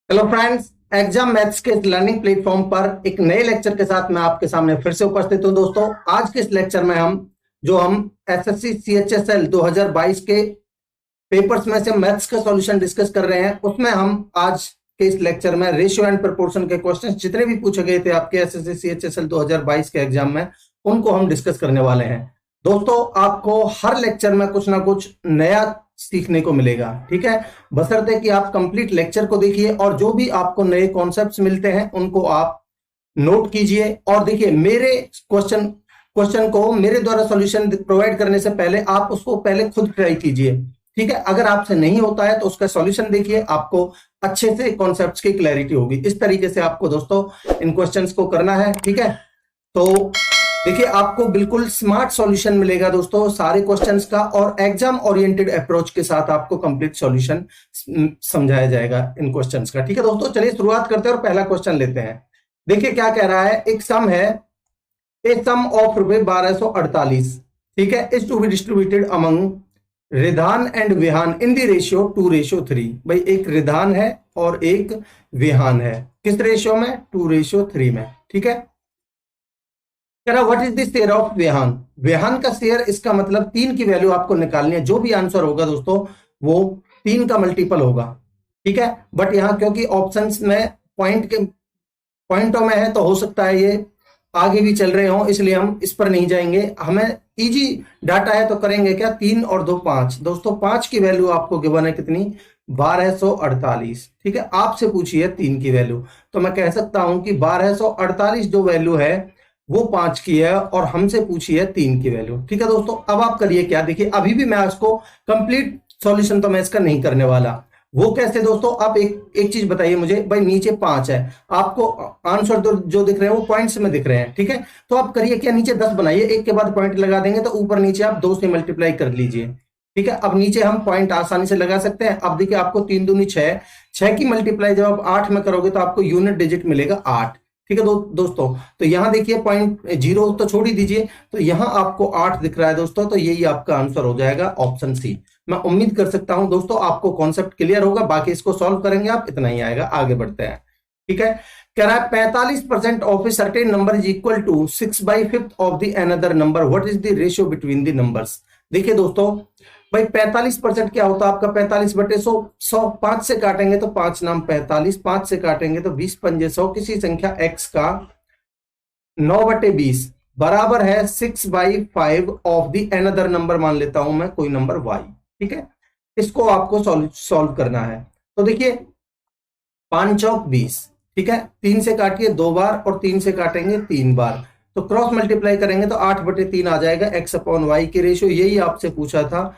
Hello friends, exam maths के learning platform पर एक नए लेक्चर के साथ मैं आपके सामने फिर से उपस्थित हूं। दोस्तों, आज के इस लेक्चर में हम एसएससी सीएचएसएल 2022 के पेपर्स में से मैथ्स का सॉल्यूशन डिस्कस कर रहे हैं। उसमें हम आज के इस लेक्चर में रेशियो एंड प्रोपोर्शन के क्वेश्चंस जितने भी पूछे गए थे आपके एसएससी सीएचएसएल 2022 के एग्जाम में, उनको हम डिस्कस करने वाले हैं। दोस्तों, आपको हर लेक्चर में कुछ ना कुछ नया सीखने को मिलेगा, ठीक है। बशर्ते कि आप कंप्लीट लेक्चर को देखिए और जो भी आपको नए कॉन्सेप्ट्स मिलते हैं उनको आप नोट कीजिए। और देखिए, मेरे क्वेश्चन को मेरे द्वारा सॉल्यूशन प्रोवाइड करने से पहले आप उसको पहले खुद ट्राई कीजिए, ठीक है। अगर आपसे नहीं होता है तो उसका सॉल्यूशन देखिए, आपको अच्छे से कॉन्सेप्ट्स की क्लैरिटी होगी। इस तरीके से आपको दोस्तों इन क्वेश्चंस को करना है, ठीक है। तो देखिए, आपको बिल्कुल स्मार्ट सॉल्यूशन मिलेगा दोस्तों सारे क्वेश्चंस का, और एग्जाम ओरिएंटेड अप्रोच के साथ आपको कंप्लीट सॉल्यूशन समझाया जाएगा इन क्वेश्चंस का, ठीक है। दोस्तों, चलिए शुरुआत करते हैं और पहला क्वेश्चन लेते हैं। देखिए क्या कह रहा है। एक सम है, ए सम ऑफ रुपए 1248, ठीक है, is to be distributed among Ridhan and Vihan in the ratio 2:3। भाई, एक रिधान है और एक विहान है, किस रेशियो में? 2:3 में, ठीक है। What is the share of Vihan? Vihan का शेयर, इसका मतलब 3 की वैल्यू आपको निकालनी है। जो भी आंसर होगा दोस्तों वो 3 का मल्टीपल होगा, ठीक है। बट यहां क्योंकि ऑप्शंस में पॉइंटों में है तो हो सकता है ये आगे भी चल रहे हो, इसलिए हम इस पर नहीं जाएंगे। हमें इजी डाटा है तो करेंगे क्या, 3 और 2 5। दोस्तों, 5 की वैल्यू आपको गिवन है कितनी? 1248, ठीक है। आपसे पूछी है 3 की वैल्यू, तो मैं कह सकता हूं कि 1248 जो वैल्यू है वो 5 की है और हमसे पूछी है 3 की वैल्यू, ठीक है। दोस्तों, अब आप करिए क्या, देखिए अभी भी मैं इसको कंप्लीट सॉल्यूशन तो मैं इसका नहीं करने वाला। वो कैसे दोस्तों? आप एक चीज बताइए मुझे। भाई, नीचे 5 है, आपको आंसर जो दिख रहे हैं वो पॉइंट्स में दिख रहे हैं, ठीक है। तो आप करिए क्या, नीचे 10 बनाइए, एक के बाद पॉइंट लगा देंगे तो ऊपर नीचे आप 2 से मल्टीप्लाई कर लीजिए, ठीक है। अब नीचे हम पॉइंट आसानी से लगा सकते हैं। अब देखिए, आपको 3 दूनी 6, 6 की मल्टीप्लाई जब आप 8 में करोगे तो आपको यूनिट डिजिट मिलेगा 8, ठीक है। दोस्तों, तो यहां देखिए पॉइंट 0 तो छोड़ ही दीजिए, तो यहां आपको 8 दिख रहा है दोस्तों, तो यही आपका आंसर हो जाएगा ऑप्शन सी। मैं उम्मीद कर सकता हूं दोस्तों आपको कॉन्सेप्ट क्लियर होगा। बाकी इसको सॉल्व करेंगे आप, इतना ही आएगा। आगे बढ़ते हैं, ठीक है। कह रहा है 45% of a certain number is equal to 6/5 of the another number, what is the ratio between the numbers? देखिए दोस्तों, भाई 45% क्या होता है आपका? 45/100। 100 5 से काटेंगे तो 5 नाम 45, 5 से काटेंगे तो 20 पंजे 100। किसी संख्या x का 9/20 बराबर है 6/5 ऑफ दी अनदर नंबर, मान लेता हूं मैं कोई नंबर y, ठीक है। इसको आपको सॉल्व करना है। तो देखिए 5 चौक 20, ठीक है। 3 से काटिए 2 बार और 3 से काटेंगे 3 बार, तो क्रॉस मल्टीप्लाई करेंगे तो 8/3 आ जाएगा x/y की रेशियो। यही आपसे पूछा था,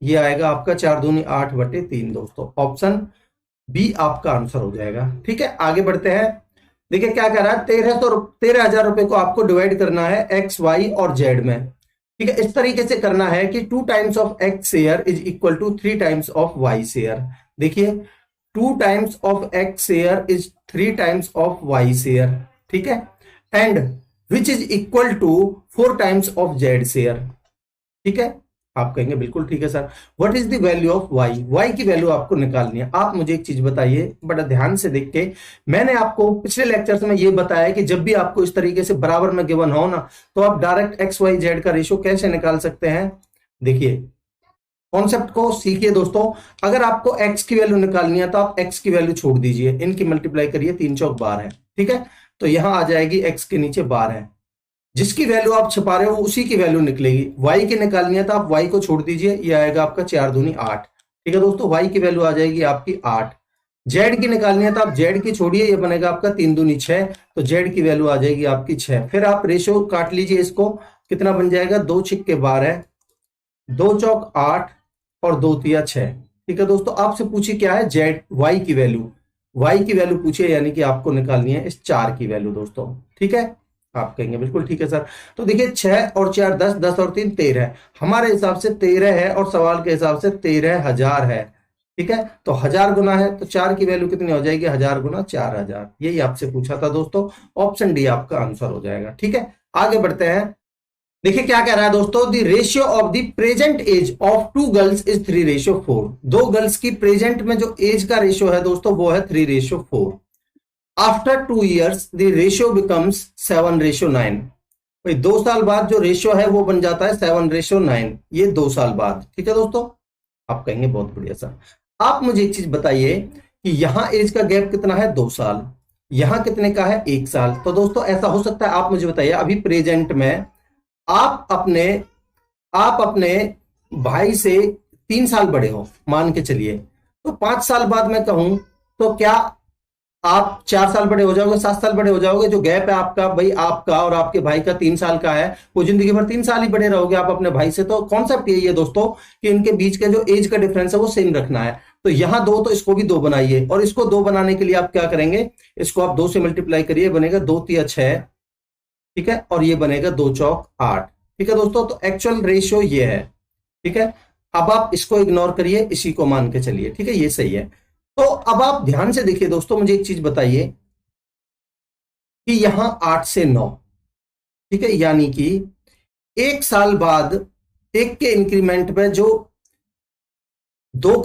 ये आएगा आपका 4 दूनी 8/3 दोस्तों। ऑप्शन बी आपका आंसर हो जाएगा, ठीक है। आगे बढ़ते हैं। देखिए क्या कह रहा है, 13,000 रुपए को आपको डिवाइड करना है एक्स, वाई और जेड में, ठीक है। इस तरीके से करना है कि 2 times of X share is equal to 3 times of Y share. देखिए 2 times of X share is 3 times of Y share, ठीक है। And which is equal to 4 times of Z share, ठीक है। आप कहेंगे बिल्कुल ठीक है sir, what is the value of Y? Y की वैल्यू आपको निकालनी है। आप मुझे एक चीज बताइए बड़ा ध्यान से देख के। मैंने आपको पिछले लेक्चर्स में ये बताया कि जब भी आपको इस तरीके से बराबर में गिवन हो ना, तो आप डायरेक्ट एक्स वाई जेड का रेशियो कैसे निकाल सकते हैं। देखिए कॉन्सेप्ट को सीखिए दोस्तों। अगर आपको एक्स की वैल्यू निकालनी है तो आप एक्स की वैल्यू छोड़ दीजिए, इनकी मल्टीप्लाई करिए, 3 चौक 12 है, ठीक है। तो यहां आ जाएगी एक्स के नीचे 12 है, जिसकी वैल्यू आप छपा रहे हो उसी की वैल्यू निकलेगी। y की निकालनी है तो आप y को छोड़ दीजिए, ये आएगा आपका 4 दूनी 8, ठीक है दोस्तों। y की वैल्यू आ जाएगी आपकी 8। z की निकालनी है तो आप z की छोड़िए, ये बनेगा आपका 3 दूनी 6, तो z की वैल्यू आ जाएगी आपकी 6। फिर आप रेशो काट लीजिए इसको, कितना बन जाएगा? 2 छिक्के 12, 2 चौक 8 और 2 तिया 6, ठीक है दोस्तों। आपसे पूछी क्या है? जेड y की वैल्यू, y की वैल्यू पूछिए, यानी कि आपको निकालनी है इस 4 की वैल्यू दोस्तों, ठीक है। आप कहेंगे बिल्कुल ठीक है सर। तो देखिए 6 और 4 10, 10 और 3 13, हमारे हिसाब से 13 है और सवाल के हिसाब से 13,000 है, ठीक है। तो 1000 गुना है तो 4 की वैल्यू कितनी हो जाएगी? 1000 गुना 4000। यही आपसे पूछा था दोस्तों, ऑप्शन डी आपका आंसर हो जाएगा, ठीक है। आगे बढ़ते हैं। देखिए क्या कह रहा है दोस्तों, the ratio of the present age of two girls is 3:4। दो गर्ल्स की प्रेजेंट में जो एज का रेशियो है दोस्तों वो है 3:4। After 2 years the ratio becomes 7:9। भाई 2 साल बाद जो रेशियो है वो बन जाता है 7:9, ये 2 साल बाद। ठीक है दोस्तों, आप कहेंगे बहुत बढ़िया सर। आप मुझे एक चीज बताइए कि यहां एज का गैप कितना है, 2 साल, यहां कितने का है, 1 साल। तो दोस्तों ऐसा हो सकता है, आप मुझे बताइए अभी प्रेजेंट में आप अपने आप अपने भाई से 3 साल बड़े हो मान के चलिए, तो 5 साल बाद मैं कहूं तो क्या आप 4 साल बड़े हो जाओगे, 7 साल बड़े हो जाओगे? जो गैप है आपका, भाई आपका और आपके भाई का 3 साल का है, वो जिंदगी भर 3 साल ही बड़े रहोगे आप अपने भाई से। तो कॉन्सेप्ट यही है दोस्तों कि इनके बीच का जो एज का डिफरेंस है वो सेम रखना है। तो यहां 2, तो इसको भी 2 बनाइए, और इसको 2 बनाने के लिए आप क्या करेंगे, इसको आप 2 से मल्टीप्लाई करिए, बनेगा 2×3=6। ठीक है, और ये बनेगा 2×4=8। ठीक है दोस्तों, तो एक्चुअल रेशियो ये है। ठीक है, अब आप इसको इग्नोर करिए, इसी को मान के चलिए। ठीक है, ये सही है। तो अब आप ध्यान से देखिए दोस्तों, मुझे एक चीज बताइए कि यहां 8 से 9, ठीक है, यानी कि 1 साल बाद 1 के इंक्रीमेंट पे जो 2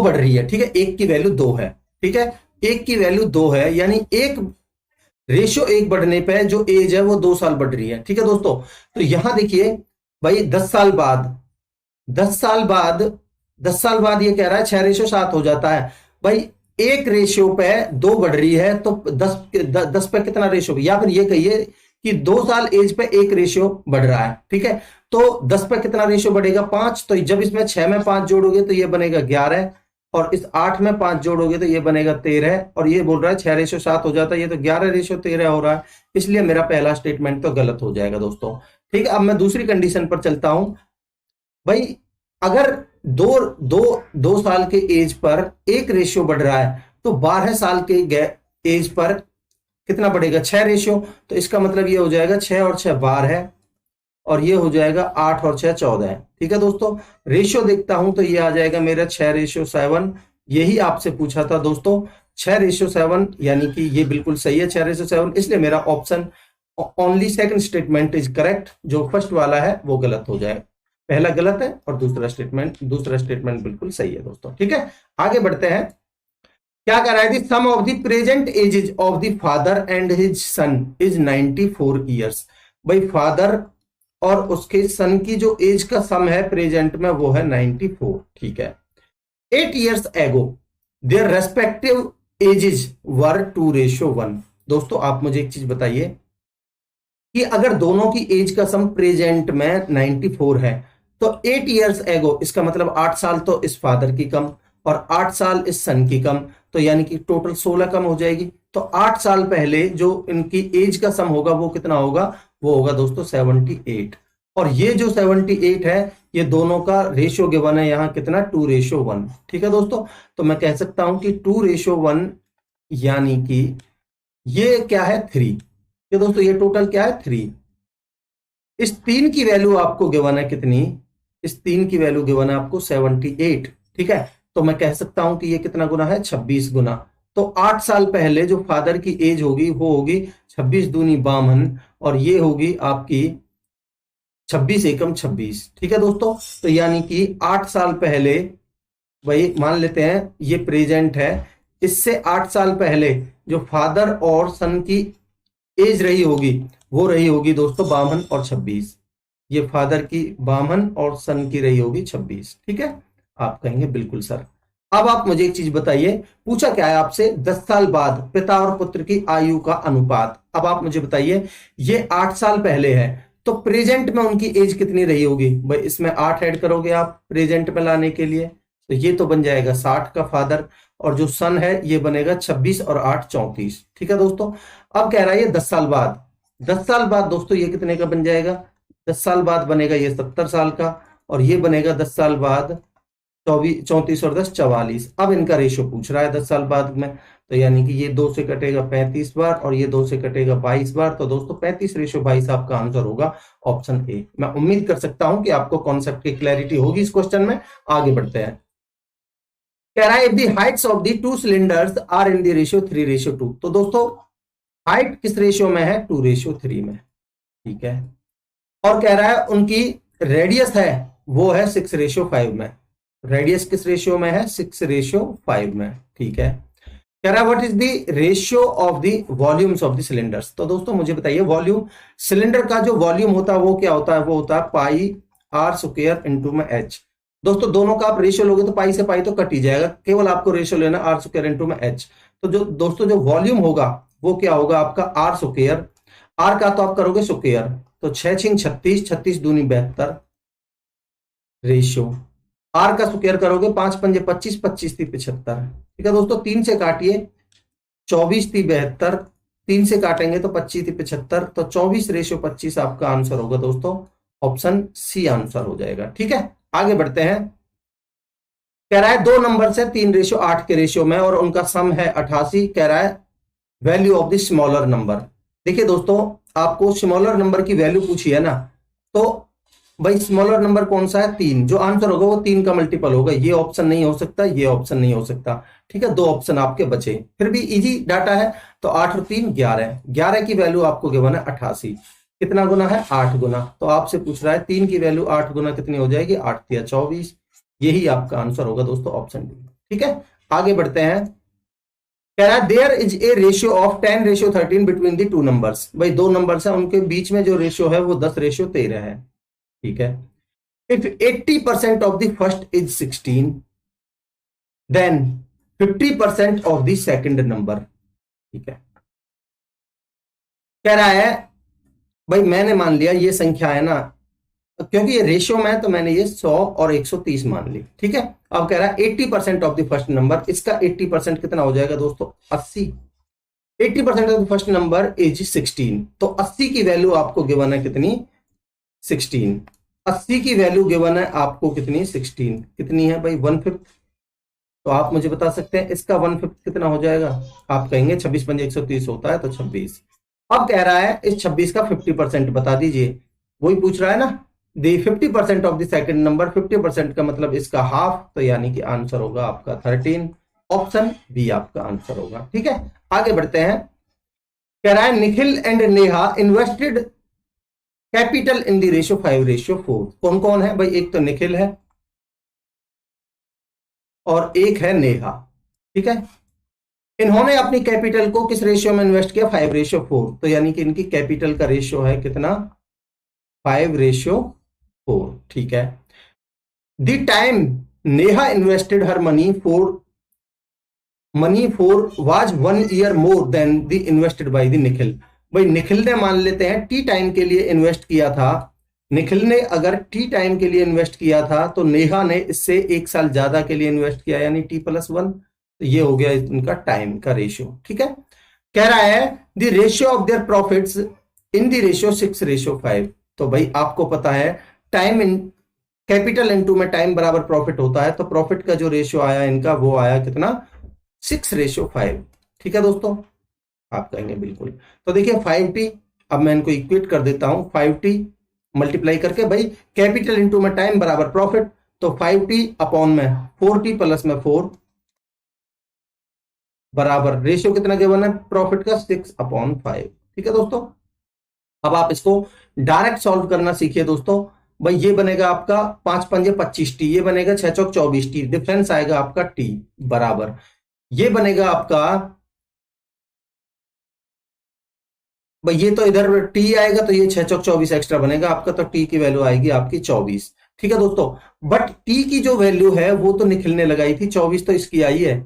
बढ़ रही है। ठीक है, 1 की वैल्यू 2 है। ठीक है, 1 की वैल्यू 2 है, यानी रेशियो 1 बढ़ने पे जो एज है वो 2 साल बढ़ रही है। ठीक है दोस्तों, तो यहां देखिए भाई 10 साल बाद 10 साल बाद ये कह रहा है 6:7 हो जाता है। भाई 1:2 बढ़ रही है, तो 10 पे कितना रेशियो, या फिर ये कहिए कि 2 साल एज पे 1 रेशियो बढ़ रहा है। ठीक है, तो 10 पे कितना रेशियो बढ़ेगा, 5। तो जब इसमें 6 में 5 जोड़ोगे तो ये बनेगा 11, और इस 8 में 5 जोड़ोगे तो ये बनेगा 13, और ये बोल रहा है 6:7 हो जाता है, ये तो 11:13 हो रहा है। इसलिए मेरा पहला स्टेटमेंट तो गलत हो जाएगा दोस्तों। ठीक है, अब मैं दूसरी कंडीशन पर चलता हूं। भाई अगर दो दो 2 साल के एज पर 1 रेशियो बढ़ रहा है, तो 12 साल के एज पर कितना बढ़ेगा, 6 रेशियो। तो इसका मतलब ये हो जाएगा 6 और 6 12 है, और ये हो जाएगा 8 और 6 14 है। ठीक है दोस्तों, रेशियो देखता हूं तो ये आ जाएगा मेरा 6:7। यही आपसे पूछा था दोस्तों, 6:7, यानी कि ये बिल्कुल सही है 6:7। इसलिए मेरा option only second statement is correct, जो फर्स्ट वाला है वो गलत हो जाएगा। पहला गलत है और दूसरा स्टेटमेंट बिल्कुल सही है दोस्तों। ठीक है, आगे बढ़ते हैं। क्या कह रहा है, sum of the present ages of the father and his son is 94 years. भाई फादर और उसके सन की जो एज का सम है प्रेजेंट में वो है 94। ठीक है, 8 years एगो देयर रेस्पेक्टिव एजेज वर 2:1। दोस्तों आप मुझे एक चीज बताइए कि अगर दोनों की एज का सम प्रेजेंट में 94 है, तो 8 years एगो, इसका मतलब 8 साल तो इस फादर की कम और 8 साल इस सन की कम, तो यानी कि टोटल 16 कम हो जाएगी। तो 8 साल पहले जो इनकी एज का सम होगा वो कितना होगा, वो होगा दोस्तों 78। और ये जो 78 है, ये दोनों का रेशियो गिवन है यहाँ कितना, 2:1। ठीक है दोस्तों, तो मैं कह सकता हूं कि 2:1, यानी कि ये क्या है, 3। ये दोस्तों ये टोटल क्या है, 3। इस 3 की वैल्यू आपको गिवन है कितनी, इस 3 की वैल्यू गिवन है आपको 78। ठीक है, तो मैं कह सकता हूं कि ये कितना गुना है, 26 गुना। तो 8 साल पहले जो फादर की एज होगी वो होगी 26 दूनी 52, और ये होगी आपकी 26 एकम 26। ठीक है दोस्तों, तो यानी कि 8 साल पहले, वही मान लेते हैं ये प्रेजेंट है, इससे 8 साल पहले जो फादर और सन की एज रही होगी वो रही होगी दोस्तों 52 और 26। ये फादर की 52 और सन की रही होगी 26। ठीक है, आप कहेंगे बिल्कुल सर। अब आप मुझे एक चीज बताइए, पूछा क्या है आपसे, 10 साल बाद पिता और पुत्र की आयु का अनुपात। अब आप मुझे बताइए, ये 8 साल पहले है, तो प्रेजेंट में उनकी एज कितनी रही होगी। भाई इसमें 8 ऐड करोगे आप प्रेजेंट में लाने के लिए, तो ये तो बन जाएगा 60 का फादर, और जो सन है ये बनेगा 26 और 8 34। ठीक है दोस्तों, अब कह रहा है ये 10 साल बाद, 10 साल बाद दोस्तों ये कितने का बन जाएगा, 10 साल बाद बनेगा ये 70 साल का, और ये बनेगा 10 साल बाद 34 और 10 44। अब इनका रेशियो पूछ रहा है 10 साल बाद में, तो यानी कि ये 2 से कटेगा 35 बार और ये 2 से कटेगा 22 बार। तो दोस्तों 35:22 आपका आंसर होगा ऑप्शन ए। मैं उम्मीद कर सकता हूं कि आपको कॉन्सेप्ट की क्लैरिटी होगी इस क्वेश्चन में। आगे बढ़ते हैं। कह रहा है if the heights of the 2 cylinders are in the ratio 3:2। तो दोस्तों हाइट किस रेशियो में है, 2:3 में। ठीक है, और कह रहा है उनकी रेडियस है वो है 6:5 में। रेडियस किस रेशियो में है? 6:5 में। ठीक है, कह रहा है what is the ratio of the volumes of the cylinders. तो दोस्तों मुझे बताइए, वॉल्यूम, सिलेंडर का जो वॉल्यूम होता है वो क्या होता है? वो होता है पाई आर स्क्वायर इंटू में एच। दोस्तों दोनों का आप रेशियो लोगे तो पाई से पाई तो कट ही जाएगा, केवल आपको रेशियो लेना आर स्क्वायर इंटू में एच। तो जो दोस्तों जो वॉल्यूम होगा वो क्या होगा आपका? आर स्क्वायर, आर का तो आप करोगे स्क्वायर, तो 6 6 36, 36 दूनी 72 रेशियो, आर का स्क्वायर करोगे 5 पंजे 25, 25 × 75। ठीक है दोस्तों, 3 से काटिए, 24 × 72, 3 से काटेंगे तो 25 × 75, तो 24:25 आपका आंसर होगा दोस्तों। ऑप्शन सी आंसर हो जाएगा। ठीक है, आगे बढ़ते हैं। कह रहा है दो नंबर से 3:8 के रेशियो में और उनका सम है 88। कह रहा है value of the smaller number. देखिए दोस्तों, आपको स्मॉलर नंबर की वैल्यू पूछी है ना, तो भाई स्मॉलर नंबर कौन सा है? 3। जो आंसर होगा वो 3 का मल्टीपल होगा। ये ऑप्शन नहीं हो सकता, ये ऑप्शन नहीं हो सकता। ठीक है, 2 ऑप्शन आपके बचे, फिर भी इजी डाटा है। तो 8 और 3 11, 11 की वैल्यू आपको गिवन है 88। कितना गुना है? 8 गुना। तो आपसे पूछ रहा है 3 की वैल्यू 8 गुना कितनी हो जाएगी? 8 × 24। यही आपका आंसर होगा दोस्तों, ऑप्शन डी। ठीक है, आगे बढ़ते हैं। कह रहा है there is a ratio of 10:13 between the two numbers. भाई दो नंबर्स है, उनके बीच में जो रेशियो है वो 10:13 है। ठीक है, if 80% of the first is 16, then 50% of the second number. ठीक है, कह रहा है भाई मैंने मान लिया ये संख्या है ना, क्योंकि ये रेशियो में है तो मैंने ये 100 और 130 मान ली। ठीक है, अब कह रहा है 80% ऑफ द फर्स्ट नंबर, इसका 80% कितना हो जाएगा दोस्तों? 80। 80% of the first number is 16, तो 80 की वैल्यू आपको गिवन है कितनी? 16। 80 की वैल्यू गिवन है आपको कितनी? 16। कितनी है भाई? 1/5। तो आप मुझे बता सकते हैं इसका 1/5 कितना हो जाएगा? आप कहेंगे 26 पंजे 130 होता है, तो 26। अब कह रहा है इस 26 का 50% बता दीजिए। वही पूछ रहा है ना, दी 50% ऑफ द सेकंड नंबर। 50% का मतलब इसका हाफ, तो यानी कि आंसर होगा आपका 13। ऑप्शन बी आपका आंसर होगा। ठीक है, आगे बढ़ते हैं। कह रहा है Nikhil and Neha invested capital in the ratio 5:4। कौन कौन है भाई? एक तो निखिल है और एक है नेहा। ठीक है, इन्होंने अपनी कैपिटल को किस रेशियो में इन्वेस्ट किया? 5:4। तो यानी कि इनकी कैपिटल का रेशियो है कितना? 5:4। ठीक है, the time Neha invested her money for was 1 year more than the invested by the Nikhil. भाई निखिल ने मान लेते हैं टी टाइम के लिए इन्वेस्ट किया था। निखिल ने अगर टी टाइम के लिए इन्वेस्ट किया था तो नेहा ने इससे 1 साल ज्यादा के लिए इन्वेस्ट किया, यानी T+1। तो ये हो गया इनका टाइम का रेशियो। ठीक है, कह रहा है the ratio of there profits in the ratio 6:5। तो भाई आपको पता है टाइम इन कैपिटल इनटू में टाइम बराबर प्रॉफिट होता है, तो प्रॉफिट का जो रेशियो आया इनका वो आया कितना? 6:5। ठीक है दोस्तों, आप कहेंगे बिल्कुल। तो देखिए 5T, अब मैं इनको इक्वेट कर देता हूं, 5T मल्टीप्लाई करके भाई कैपिटल इनटू में टाइम बराबर प्रॉफिट, तो 5T अपॉन में 4T प्लस में 4 बराबर रेशियो कितना गिवन है प्रॉफिट का? 6/5। ठीक है दोस्तों, अब आप इसको डायरेक्ट सॉल्व करना सीखिए दोस्तों। भाई ये बनेगा आपका 5 पंजे 25T, ये बनेगा 6 चौक 24T, डिफरेंस आएगा आपका T बराबर, ये बनेगा आपका भाई ये तो इधर T आएगा तो ये 6 चौक 24 एक्स्ट्रा बनेगा आपका, तो T की वैल्यू आएगी आपकी 24। ठीक है दोस्तों, बट T की जो वैल्यू है वो तो निखिल ने लगाई थी, 24 तो इसकी आई है,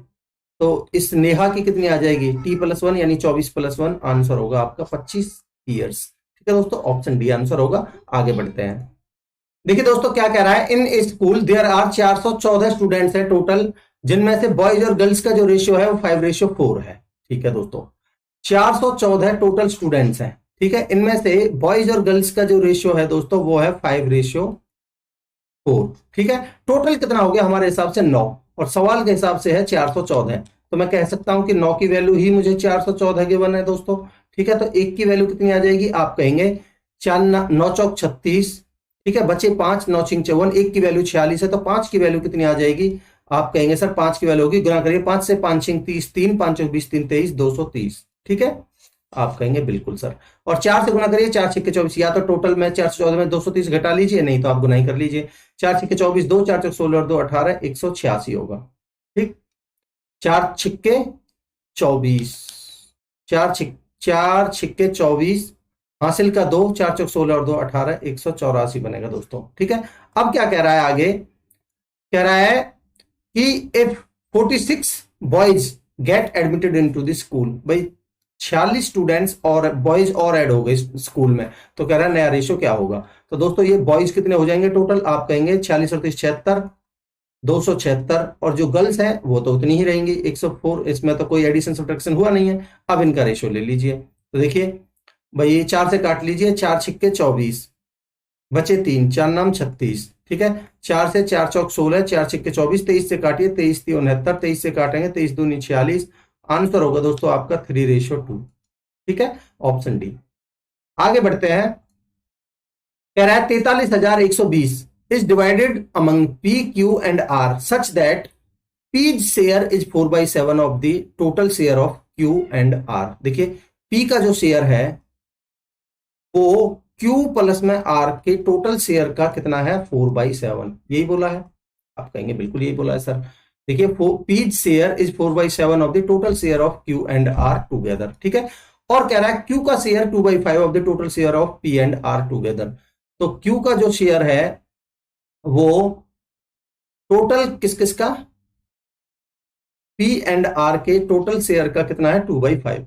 तो इस नेहा की कितनी आ जाएगी? T+1 यानी 24+1, आंसर होगा आपका 25 ईयर्स। ठीक है दोस्तों, ऑप्शन डी आंसर होगा। आगे बढ़ते हैं। देखिए दोस्तों क्या कह रहा है, in school there are 414 students है टोटल, जिनमें से बॉयज और गर्ल्स का जो रेशियो है वो 5:4 है। ठीक है दोस्तों, 414 टोटल स्टूडेंट्स हैं। ठीक है, इनमें से बॉयज और गर्ल्स का जो रेशियो है दोस्तों वो है 5:4। ठीक है, टोटल कितना हो गया हमारे हिसाब से 9, और सवाल के हिसाब से है 414, तो मैं कह सकता हूं कि 9 की वैल्यू ही मुझे 414 गिवन है दोस्तों। ठीक है, तो 1 की वैल्यू कितनी आ जाएगी? आप कहेंगे 4 9 चौक 36। ठीक है, बचे 5 9 छिंग 54, 1 की वैल्यू 46 है, तो 5 की वैल्यू कितनी आ जाएगी? आप कहेंगे सर 5 की वैल्यू होगी, गुना करिए 5 से 5 छिंग 30, 3 5 चौक 20, 3 23, 230। ठीक है, आप कहेंगे बिल्कुल सर। और 4 से गुना करिए, 4 छक्के 24, या तो टोटल में 414 में 230 घटा लीजिए, नहीं तो आप गुनाई कर लीजिए। 4 छक्के 24, 2 4 चौक 16 और 2 18, 186 होगा। ठीक, 4 छक्के 24, 4 छक्के 24 हासिल का 2 4 चौक 16 और 2 18, 184 बनेगा दोस्तों। ठीक है, अब क्या कह रहा है आगे, कह रहा है कि if 46 boys get admitted into the school, भाई 46 स्टूडेंट्स और बॉयज और ऐड हो गए स्कूल में, तो कह रहा है नया रेशियो क्या होगा। तो दोस्तों ये बॉयज कितने हो जाएंगे टोटल, आप कहेंगे 46 और 30 76, 276, और जो गर्ल्स है वो तो उतनी ही रहेंगी 104, इसमें तो कोई एडिशन सब्ट्रैक्शन हुआ नहीं है। अब इनका रेशियो ले लीजिए, तो देखिए भाई ये 4 से काट लीजिए, 4 छिक्के 24, बचे 3, 4 नाम 36। ठीक है, 4 से 4 चौक 16, 4 छिक्के 24, 23 से काटिए, 23 3 69, 23 से काटेंगे 23 दूनी 46, आंसर होगा दोस्तों आपका 3:2। ठीक है, ऑप्शन डी। आगे बढ़ते हैं, कह रहा है 43,120 is divided among P Q and R such that P share is 4/7 of the total share of Q and R. देखिए पी का जो शेयर है वो क्यू प्लस में आर के टोटल शेयर का कितना है, 4/7, यही बोला है। आप कहेंगे बिल्कुल यही बोला है सर। देखिए P share is 4/7 of the total share of Q and R together. ठीक है, और कह रहा है क्यू का share 2/5 of the total share of P and R together. तो क्यू का जो शेयर है वो टोटल किस किस का, पी एंड आर के टोटल शेयर का कितना है, 2/5।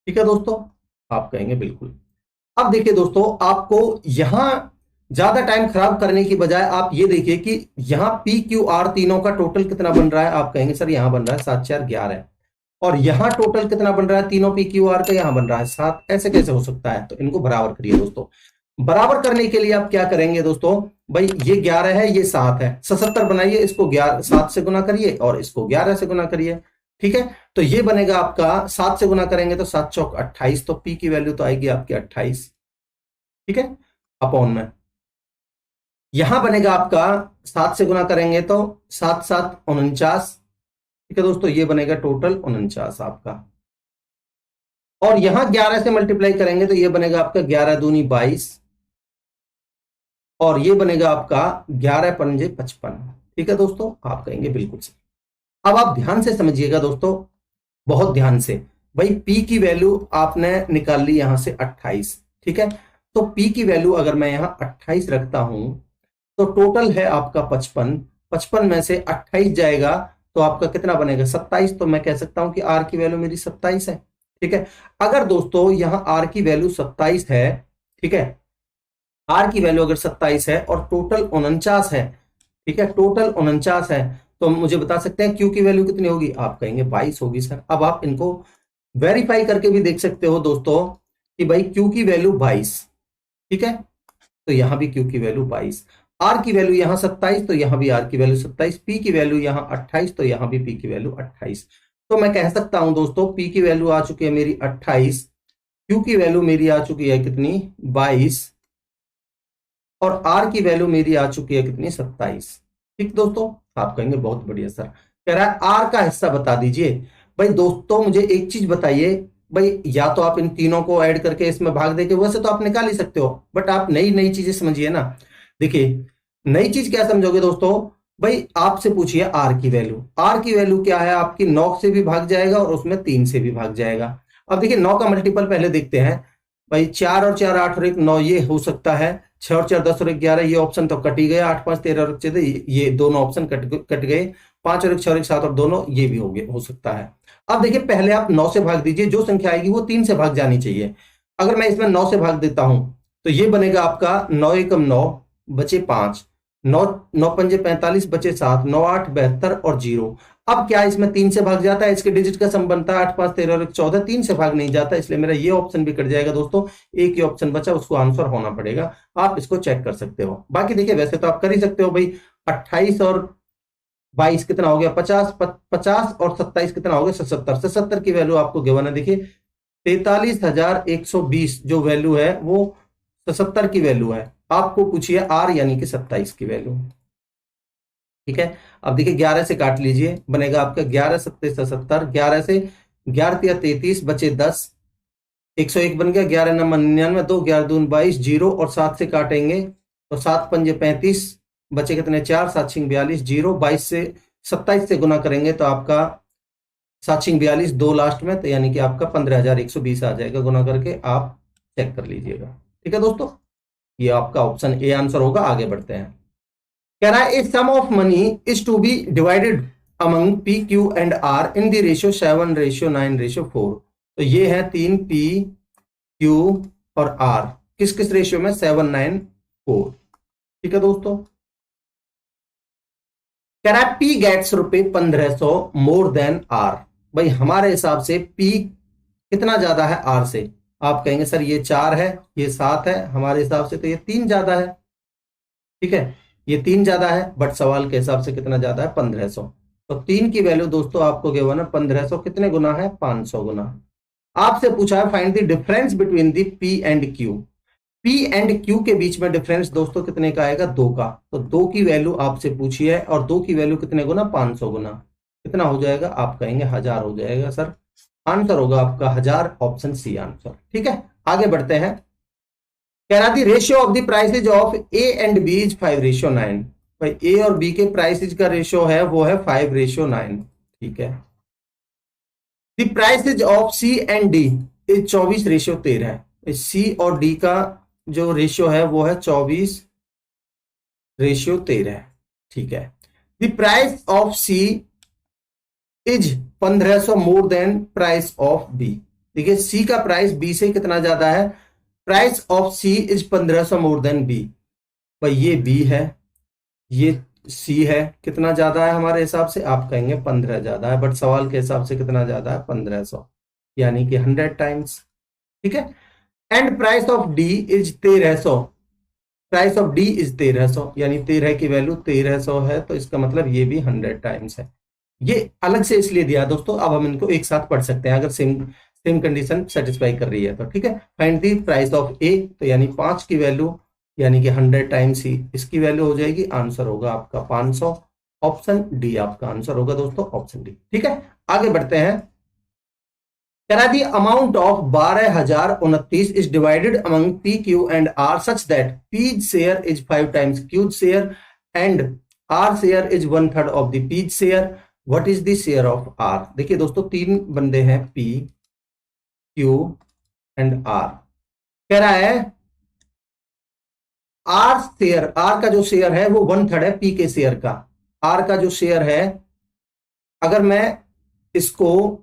ठीक है दोस्तों, आप कहेंगे बिल्कुल। अब देखिए दोस्तों, आपको यहां ज्यादा टाइम खराब करने की बजाय आप ये देखिए कि यहां पी क्यू आर तीनों का टोटल कितना बन रहा है। आप कहेंगे सर यहां बन रहा है 7 4 11, और यहां टोटल कितना बन रहा है तीनों पी क्यू आर का, यहां बन रहा है 7, ऐसे कैसे हो सकता है। तो इनको बराबर करिए दोस्तों। बराबर करने के लिए आप क्या करेंगे दोस्तों, भाई ये 11 है ये 7 है, 77 बनाइए, इसको 7 से गुना करिए और इसको 11 से गुना करिए। ठीक है, तो ये बनेगा आपका 7 से गुना करेंगे तो 7 चौक 28, तो पी की वैल्यू तो आएगी आपकी 28। ठीक है, अपॉन में यहां बनेगा आपका 7 से गुना करेंगे तो 7 7 49। ठीक है दोस्तों, ये बनेगा टोटल 49 आपका, और यहां 11 से मल्टीप्लाई करेंगे तो ये बनेगा आपका 11 दूनी 22, और ये बनेगा आपका 11 पंजे 55। ठीक है दोस्तों, आप कहेंगे बिल्कुल सही। अब आप ध्यान से समझिएगा दोस्तों, बहुत ध्यान से। भाई पी की वैल्यू आपने निकाल ली यहां से 28। ठीक है, तो पी की वैल्यू अगर मैं यहां 28 रखता हूं तो टोटल है आपका 55, 55 में से 28 जाएगा तो आपका कितना बनेगा, 27। तो मैं कह सकता हूं कि आर की वैल्यू मेरी 27 है। ठीक है, अगर दोस्तों यहां आर की वैल्यू 27 है, ठीक है, आर की वैल्यू अगर 27 है और टोटल 49 है, ठीक है, टोटल 49 है, तो मुझे बता सकते हैं क्यू की वैल्यू कितनी होगी। आप कहेंगे 22 होगी सर। अब आप इनको वेरीफाई करके भी देख सकते हो दोस्तों कि भाई क्यू की वैल्यू 22, ठीक है, तो यहां भी क्यू की वैल्यू 22, आर की वैल्यू यहां 27 तो यहां भी आर की वैल्यू 27, पी की वैल्यू यहां 28 तो यहां भी पी की वैल्यू 28। तो मैं कह सकता हूं दोस्तों पी की वैल्यू आ चुकी है मेरी 28, क्यू की वैल्यू मेरी आ चुकी है कितनी, 22, और आर की वैल्यू मेरी आ चुकी है कितनी, 27। ठीक दोस्तों, आप कहेंगे बहुत बढ़िया सर। कह रहा है आर का हिस्सा बता दीजिए। भाई दोस्तों मुझे एक चीज बताइए, भाई या तो आप इन तीनों को ऐड करके इसमें भाग देके वैसे तो आप निकाल ही सकते हो, बट आप नई नई चीजें समझिए ना। देखिए नई चीज क्या समझोगे दोस्तों, भाई आपसे पूछिए आर की वैल्यू, आर की वैल्यू क्या है आपकी, 9 से भी भाग जाएगा और उसमें 3 से भी भाग जाएगा। अब देखिए 9 का मल्टीपल पहले देखते हैं। भाई 4 और 4 8 और 1 9, ये हो सकता है। 6 और 4 10 और 1 11, ये ऑप्शन तो कट ही गया। 8 5 13 और 14, ये दोनों ऑप्शन कट गए। 5 और 1 6 और 1 7 और दोनों, ये भी हो सकता है। अब देखिए पहले आप 9 से भाग दीजिए, जो संख्या आएगी वो 3 से भाग जानी चाहिए। अगर मैं इसमें 9 से भाग देता हूं तो ये बनेगा आपका 9 एकम 9, बचे 5, 9 9 पंजे 45, बचे 7, 9 8 72 और 0। अब क्या इसमें 3 से भाग जाता है, इसके डिजिट का सम बनता है 8 5 13 और 1 14, 3 से भाग नहीं जाता, इसलिए मेरा ये ऑप्शन भी कट जाएगा दोस्तों। एक ही ऑप्शन बचा, उसको आंसर होना पड़ेगा। आप इसको चेक कर सकते हो। बाकी देखिए वैसे तो आप कर ही सकते हो भाई, 28 और 22 कितना हो गया, 50, 50 और 27 कितना हो गया, 77। 77 की वैल्यू आपको गिवन है। देखिए 43,120 जो वैल्यू है वो 77 की वैल्यू है। आपको पूछिए आर यानी कि 27 की वैल्यू। ठीक है, अब देखिए 11 से काट लीजिए, बनेगा आपका 11 7 77, 11 से 11 33, बचे 10, 101 बन गया, 11 नंबर 99, 2 11 दून 22, 0 और 7 से काटेंगे तो 7 पंजे 35, बचे कितने 4, 7 छिंग 42, 0, 22 से 27 से गुना करेंगे तो आपका 7 छिंग 42, 2 लास्ट में, तो यानी कि आपका 15,120 आ जाएगा। गुना करके आप चेक कर लीजिएगा। ठीक है दोस्तों, ये आपका ऑप्शन ए आंसर होगा। आगे बढ़ते हैं। कह रहा है a sum of money is to be divided among P Q and R in the ratio 7:9:4। तो ये है 3 पी क्यू और आर किस किस रेशियो में 7:9:4। ठीक है दोस्तों, कह रहा है पी गेट्स रुपए 1500 मोर देन आर। भाई हमारे हिसाब से पी कितना ज्यादा है आर से? आप कहेंगे सर ये 4 है, ये 7 है, हमारे हिसाब से तो ये 3 ज्यादा है। ठीक है, ये 3 ज्यादा है, बट सवाल के हिसाब से कितना ज्यादा है 1500। तो 3 की वैल्यू दोस्तों आपको क्या हुआ ना 1500 कितने गुना है 500 गुना। आपसे पूछा है find the difference between the P and Q. P and Q के बीच में डिफरेंस दोस्तों कितने का आएगा 2 का। तो 2 की वैल्यू आपसे पूछी है और 2 की वैल्यू कितने गुना 500 गुना, कितना हो जाएगा? आप कहेंगे 1000 हो जाएगा सर। आंसर होगा आपका 1000, ऑप्शन सी आंसर। ठीक है, आगे बढ़ते हैं। कह रहा थी ratio of the prices of A and B is 5:9। भाई ए और बी के प्राइसेज का रेशियो है वो है 5:9। ठीक है, the prices of C and D is 24:13। C और डी का जो रेशियो है वो है 24:13। ठीक है, the price of C is 1500 more than price of B. देखिए सी का प्राइस बी से कितना ज्यादा है, price of C is 1500 more than B. भाई ये बी है, ये सी है, कितना ज्यादा है हमारे हिसाब से? आप कहेंगे 15 ज्यादा है, बट सवाल के हिसाब से कितना ज्यादा है 1500, यानी कि 100 टाइम्स। ठीक है, and price of D is 1300। Price of D is 1300, यानी 13 की वैल्यू 1300 है, तो इसका मतलब ये भी 100 टाइम्स है। ये अलग से इसलिए दिया दोस्तों, अब हम इनको एक साथ पढ़ सकते हैं अगर सेम कंडीशन सेटिस्फाई कर रही है तो। ठीक है, फाइंड द प्राइस ऑफ ए, तो यानी 5 की वैल्यू यानी कि 100 टाइम्स ही इसकी वैल्यू हो जाएगी। आंसर होगा आपका 500, ऑप्शन डी आपका आंसर होगा दोस्तों, ऑप्शन डी। ठीक है, आगे बढ़ते हैं। कह the amount of 12,029 is divided among P Q and R such that P's share is 5 times Q's share and R share is 1/3 of the P's share. What is the share of R? देखिए दोस्तों 3 बंदे हैं P Q and are. कह रहा है are share, are का जो share है वो 1/3 है पी के शेयर का। आर का जो शेयर है अगर मैं इसको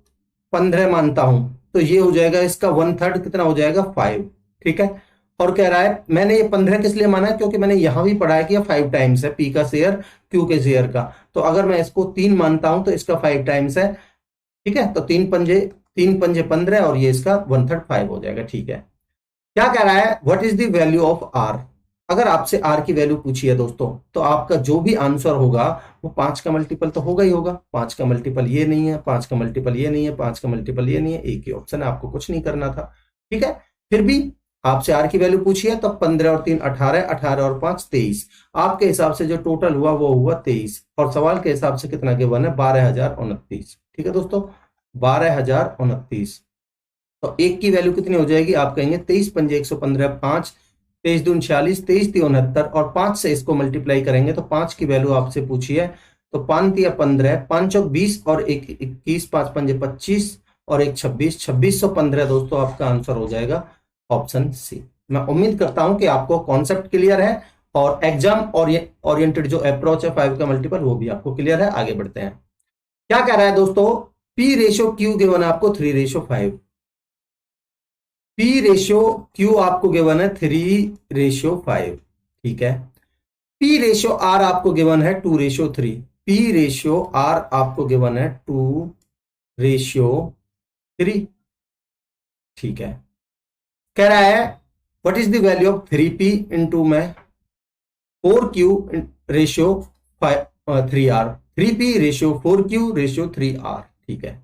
15 मानता हूं तो ये हो जाएगा इसका 1/3 कितना हो जाएगा 5। ठीक है, और कह रहा है मैंने ये 15 किस लिए माना है, क्योंकि मैंने यहां भी पढ़ा है कि 5 टाइम्स है पी का शेयर क्यू के शेयर का। तो अगर मैं इसको 3 मानता हूं तो इसका 5 टाइम्स है। ठीक है, तो 3 पंजे 15 और ये इसका 1/3 5 हो जाएगा। ठीक है, क्या कह रहा है what is the value of R. अगर आपसे आर की वैल्यू पूछी है दोस्तों तो आपका जो भी आंसर होगा वो 5 का मल्टीपल तो होगा ही होगा। 5 का मल्टीपल ये नहीं है, 5 का मल्टीपल ये नहीं है, 5 का मल्टीपल ये नहीं है, एक ही ऑप्शन है, आपको कुछ नहीं करना था। ठीक है, फिर भी आपसे आर की वैल्यू पूछी है तो 15 और 3 18, 18 और 5 23। आपके हिसाब से जो टोटल हुआ वो हुआ 23 और सवाल के हिसाब से कितना गिवन है 12,029। ठीक है दोस्तों, 12,029। तो एक की वैल्यू कितनी हो जाएगी? आप कहेंगे 23 पंजे 115, 5 23 दून 46, 23 3 69 और 5 से इसको मल्टीप्लाई करेंगे तो 5 की वैल्यू आपसे पूछी है तो 5 या 15, 5 और 20 और 1 21, 5 पंजे 25 और 1 26, 2615 दोस्तों आपका आंसर हो जाएगा ऑप्शन सी। मैं उम्मीद करता हूं कि आपको कॉन्सेप्ट क्लियर है और एग्जाम ओरिएंटेड जो अप्रोच है 5 का मल्टीपल वो भी आपको क्लियर है। आगे बढ़ते हैं। क्या कह रहा है दोस्तों, पी रेशियो क्यू गिवन है आपको 3:5। पी रेशियो क्यू आपको गिवन है 3:5। ठीक है, पी रेशियो आर आपको गिवन है 2:3। पी रेशियो आर आपको गिवन है 2:3। ठीक है, कह रहा है what is the value of 3p into में 4q ratio 3r। 3p ratio 4q ratio 3r। ठीक है,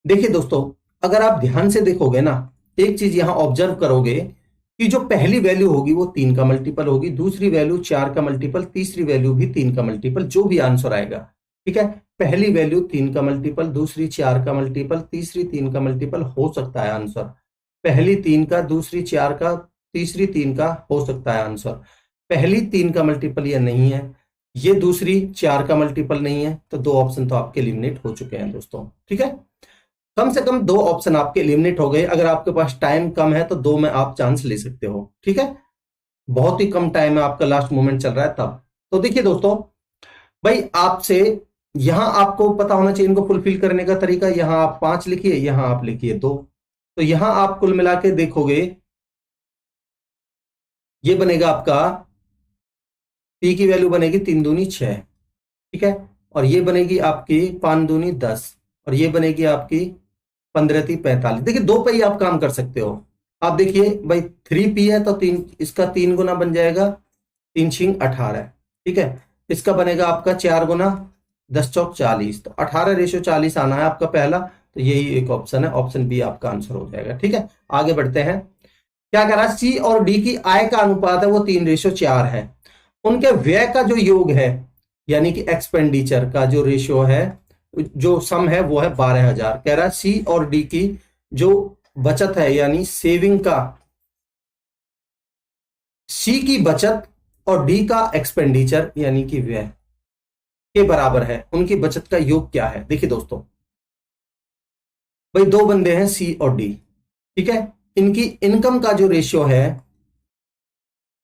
देखिए दोस्तों अगर आप ध्यान से देखोगे ना एक चीज यहां ऑब्जर्व करोगे कि जो पहली वैल्यू होगी वो 3 का मल्टीपल होगी, दूसरी वैल्यू 4 का मल्टीपल, तीसरी वैल्यू भी 3 का मल्टीपल, जो भी आंसर आएगा। ठीक है, पहली वैल्यू 3 का मल्टीपल, दूसरी 4 का मल्टीपल, तीसरी 3 का मल्टीपल हो सकता है आंसर। पहली 3 का, दूसरी 4 का, तीसरी 3 का हो सकता है आंसर। पहली 3 का मल्टीपल ये नहीं है, ये दूसरी 4 का मल्टीपल नहीं है, तो दो ऑप्शन तो आपके एलिमिनेट हो चुके हैं दोस्तों। ठीक है, कम से कम दो ऑप्शन आपके एलिमिनेट हो गए। अगर आपके पास टाइम कम है तो दो में आप चांस ले सकते हो। ठीक है, बहुत ही कम टाइम है, आपका लास्ट मोमेंट चल रहा है तब। तो देखिए दोस्तों, भाई आपसे यहां आपको पता होना चाहिए इनको फुलफिल करने का तरीका। यहां आप 5 लिखिए, यहां आप लिखिए 2, तो यहां आप कुल मिला के देखोगे ये बनेगा आपका पी की वैल्यू बनेगी 3 दूनी 6। ठीक है, और ये बनेगी आपकी 5 दूनी 10, और ये बनेगी आपकी 15 × 45। देखिए दो पे ही आप काम कर सकते हो। आप देखिए भाई 3p है तो तीन, इसका 3 गुना बन जाएगा 3 × 18। ठीक है, इसका बनेगा आपका 4 गुना 10 चौक 40, तो 18:40 आना है आपका पहला। तो यही एक ऑप्शन है, ऑप्शन बी आपका आंसर हो जाएगा। ठीक है, आगे बढ़ते हैं। क्या कह रहा है, सी और डी की आय का अनुपात है वो 3:4 है। उनके व्यय का जो योग है, यानी कि एक्सपेंडिचर का जो रेशियो है, जो सम है वो है 12,000। कह रहा है सी और डी की जो बचत है, यानी सेविंग का, सी की बचत और डी का एक्सपेंडिचर यानी कि व्यय के बराबर है। उनकी बचत का योग क्या है? देखिए दोस्तों, भाई दो बंदे हैं सी और डी। ठीक है, इनकी इनकम का जो रेशियो है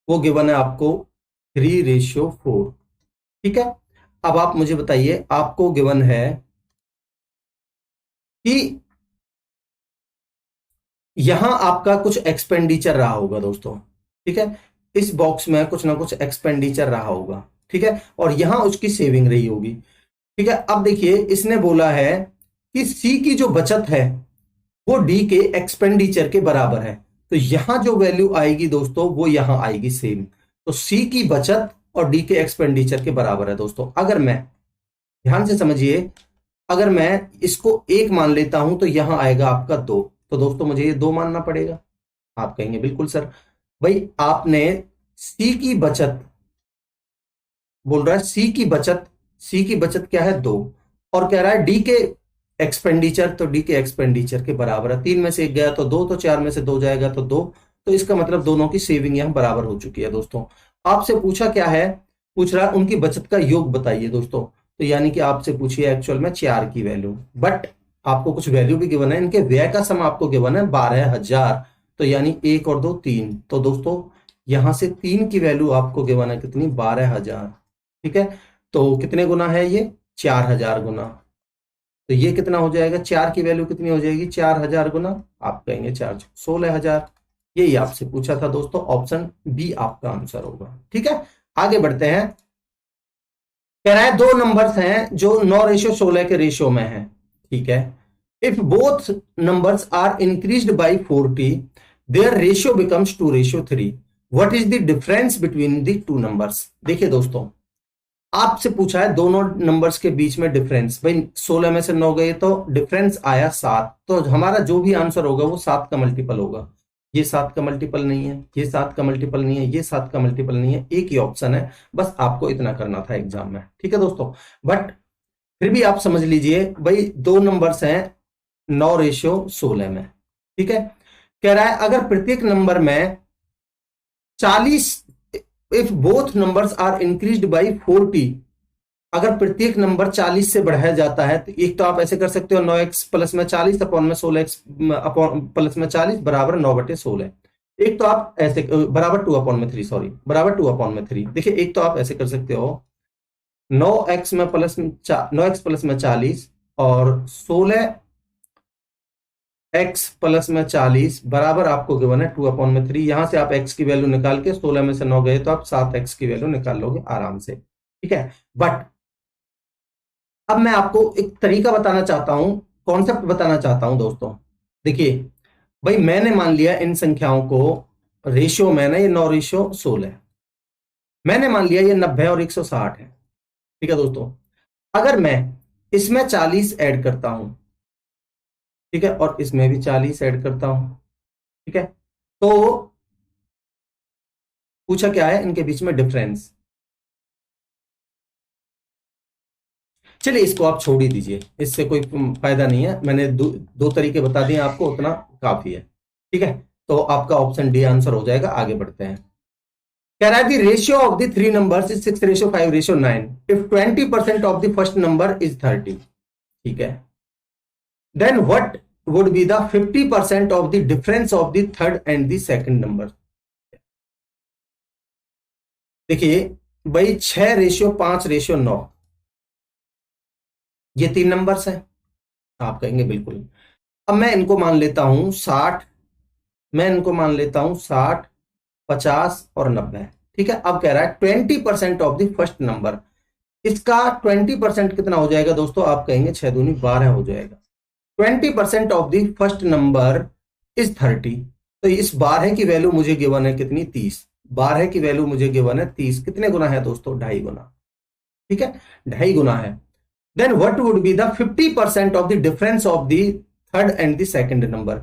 वो गिवन है आपको 3:4। ठीक है, अब आप मुझे बताइए, आपको गिवन है कि यहां आपका कुछ एक्सपेंडिचर रहा होगा दोस्तों। ठीक है, इस बॉक्स में कुछ ना कुछ एक्सपेंडिचर रहा होगा। ठीक है, और यहां उसकी सेविंग रही होगी। ठीक है, अब देखिए इसने बोला है कि सी की जो बचत है वो डी के एक्सपेंडिचर के बराबर है। तो यहां जो वैल्यू आएगी दोस्तों वो यहां आएगी सेम। तो सी की बचत और डी के एक्सपेंडिचर के बराबर है दोस्तों। अगर मैं, ध्यान से समझिए, अगर मैं इसको 1 मान लेता हूं तो यहां आएगा आपका 2। तो दोस्तों मुझे ये 2 मानना पड़ेगा। आप कहेंगे बिल्कुल सर, भाई आपने सी की बचत, बोल रहा है सी की बचत, सी की बचत क्या है 2, और कह रहा है डी के एक्सपेंडिचर, तो डी के एक्सपेंडिचर के बराबर है। 3 में से 1 गया तो 2, तो 4 में से 2 जाएगा तो 2। तो इसका मतलब दोनों की सेविंग यहां बराबर हो चुकी है दोस्तों। आपसे पूछा क्या है, पूछ रहा है उनकी बचत का योग बताइए दोस्तों। तो यानी कि आपसे पूछिए एक्चुअल में 4 की वैल्यू, बट आपको कुछ वैल्यू भी गिवन है। इनके व्यय का सम आपको गिवन है 12,000, तो यानी 1 और 2 3। तो दोस्तों यहां से 3 की वैल्यू आपको गिवन है कितनी, 12,000। ठीक है, तो कितने गुना है ये, 4,000 गुना। तो ये कितना हो जाएगा, 4 की वैल्यू कितनी हो जाएगी, 4,000 गुना, आप कहेंगे 4 16,000। यही आपसे पूछा था दोस्तों, ऑप्शन बी आपका आंसर होगा। ठीक है, आगे बढ़ते हैं। कह रहा है दो नंबर्स हैं जो 9:16 के रेशियो में है। ठीक है, if both numbers are increased by 40 their ratio becomes 2:3। What is the difference between the two numbers? देखिए दोस्तों, आपसे पूछा है दोनों नंबर्स के बीच में डिफरेंस। भाई 16 में से 9 गए तो डिफरेंस आया 7, तो हमारा जो भी आंसर होगा वो 7 का मल्टीपल होगा। ये 7 का मल्टीपल नहीं है, ये 7 का मल्टीपल नहीं है, ये 7 का मल्टीपल नहीं है, एक ही ऑप्शन है। बस आपको इतना करना था एग्जाम में। ठीक है दोस्तों, बट फिर भी आप समझ लीजिए, भाई दो नंबर्स हैं 9:16 में। ठीक है, कह रहा है अगर प्रत्येक नंबर में 40, if both numbers are increased by 40, अगर प्रत्येक नंबर 40 से बढ़ाया जाता है, तो एक तो आप ऐसे कर सकते हो 9x प्लस में 40 अपॉन में 16x अपॉन प्लस में 40 बराबर 9/16। एक तो आप ऐसे बराबर 2/3, सॉरी बराबर 2/3। देखिए एक तो आप ऐसे कर सकते हो 9x में प्लस 9x प्लस में 40 और 16x प्लस में 40 बराबर आपको गिवन है 2/3। यहां से आप x की वैल्यू निकाल के 16 में से 9 गए तो आप 7x की वैल्यू निकाल लोगे आराम से। ठीक है, बट अब मैं आपको एक तरीका बताना चाहता हूं, कॉन्सेप्ट बताना चाहता हूं दोस्तों। देखिए भाई मैंने मान लिया इन संख्याओं को रेशियो में ना, ये 9:16, मैंने मान लिया ये 90 और 160 है। ठीक है दोस्तों, अगर मैं इसमें 40 ऐड करता हूं, ठीक है, और इसमें भी 40 ऐड करता हूं, ठीक है, तो पूछा क्या है इनके बीच में डिफरेंस। चलिए इसको आप छोड़ ही दीजिए, इससे कोई फायदा नहीं है। मैंने दो तरीके बता दिए आपको, उतना काफी है। ठीक है, तो आपका ऑप्शन डी आंसर हो जाएगा। आगे बढ़ते हैं। कह रहा है the ratio of the three numbers is 6:5:9 if 20% of the first number is 30। ठीक है, then what would be the 50% of the difference of the third and the second number. देखिए भाई 6:5:9 ये तीन नंबर्स हैं। आप कहेंगे बिल्कुल। अब मैं इनको मान लेता हूं 60, मैं इनको मान लेता हूं 60, 50 और 90। ठीक है, अब कह रहा है 20% ऑफ द फर्स्ट नंबर। इसका 20% कितना हो जाएगा दोस्तों? आप कहेंगे 6 दूनी 12 हो जाएगा। 20% of the first number is 30। तो इस 12 की वैल्यू मुझे गिवन है कितनी? 30। 12 की वैल्यू मुझे गिवन है 30। कितने गुना है दोस्तों? 2.5 गुना। ठीक है, 2.5 गुना है। Then what would be the 50% of the difference of the third and the second number.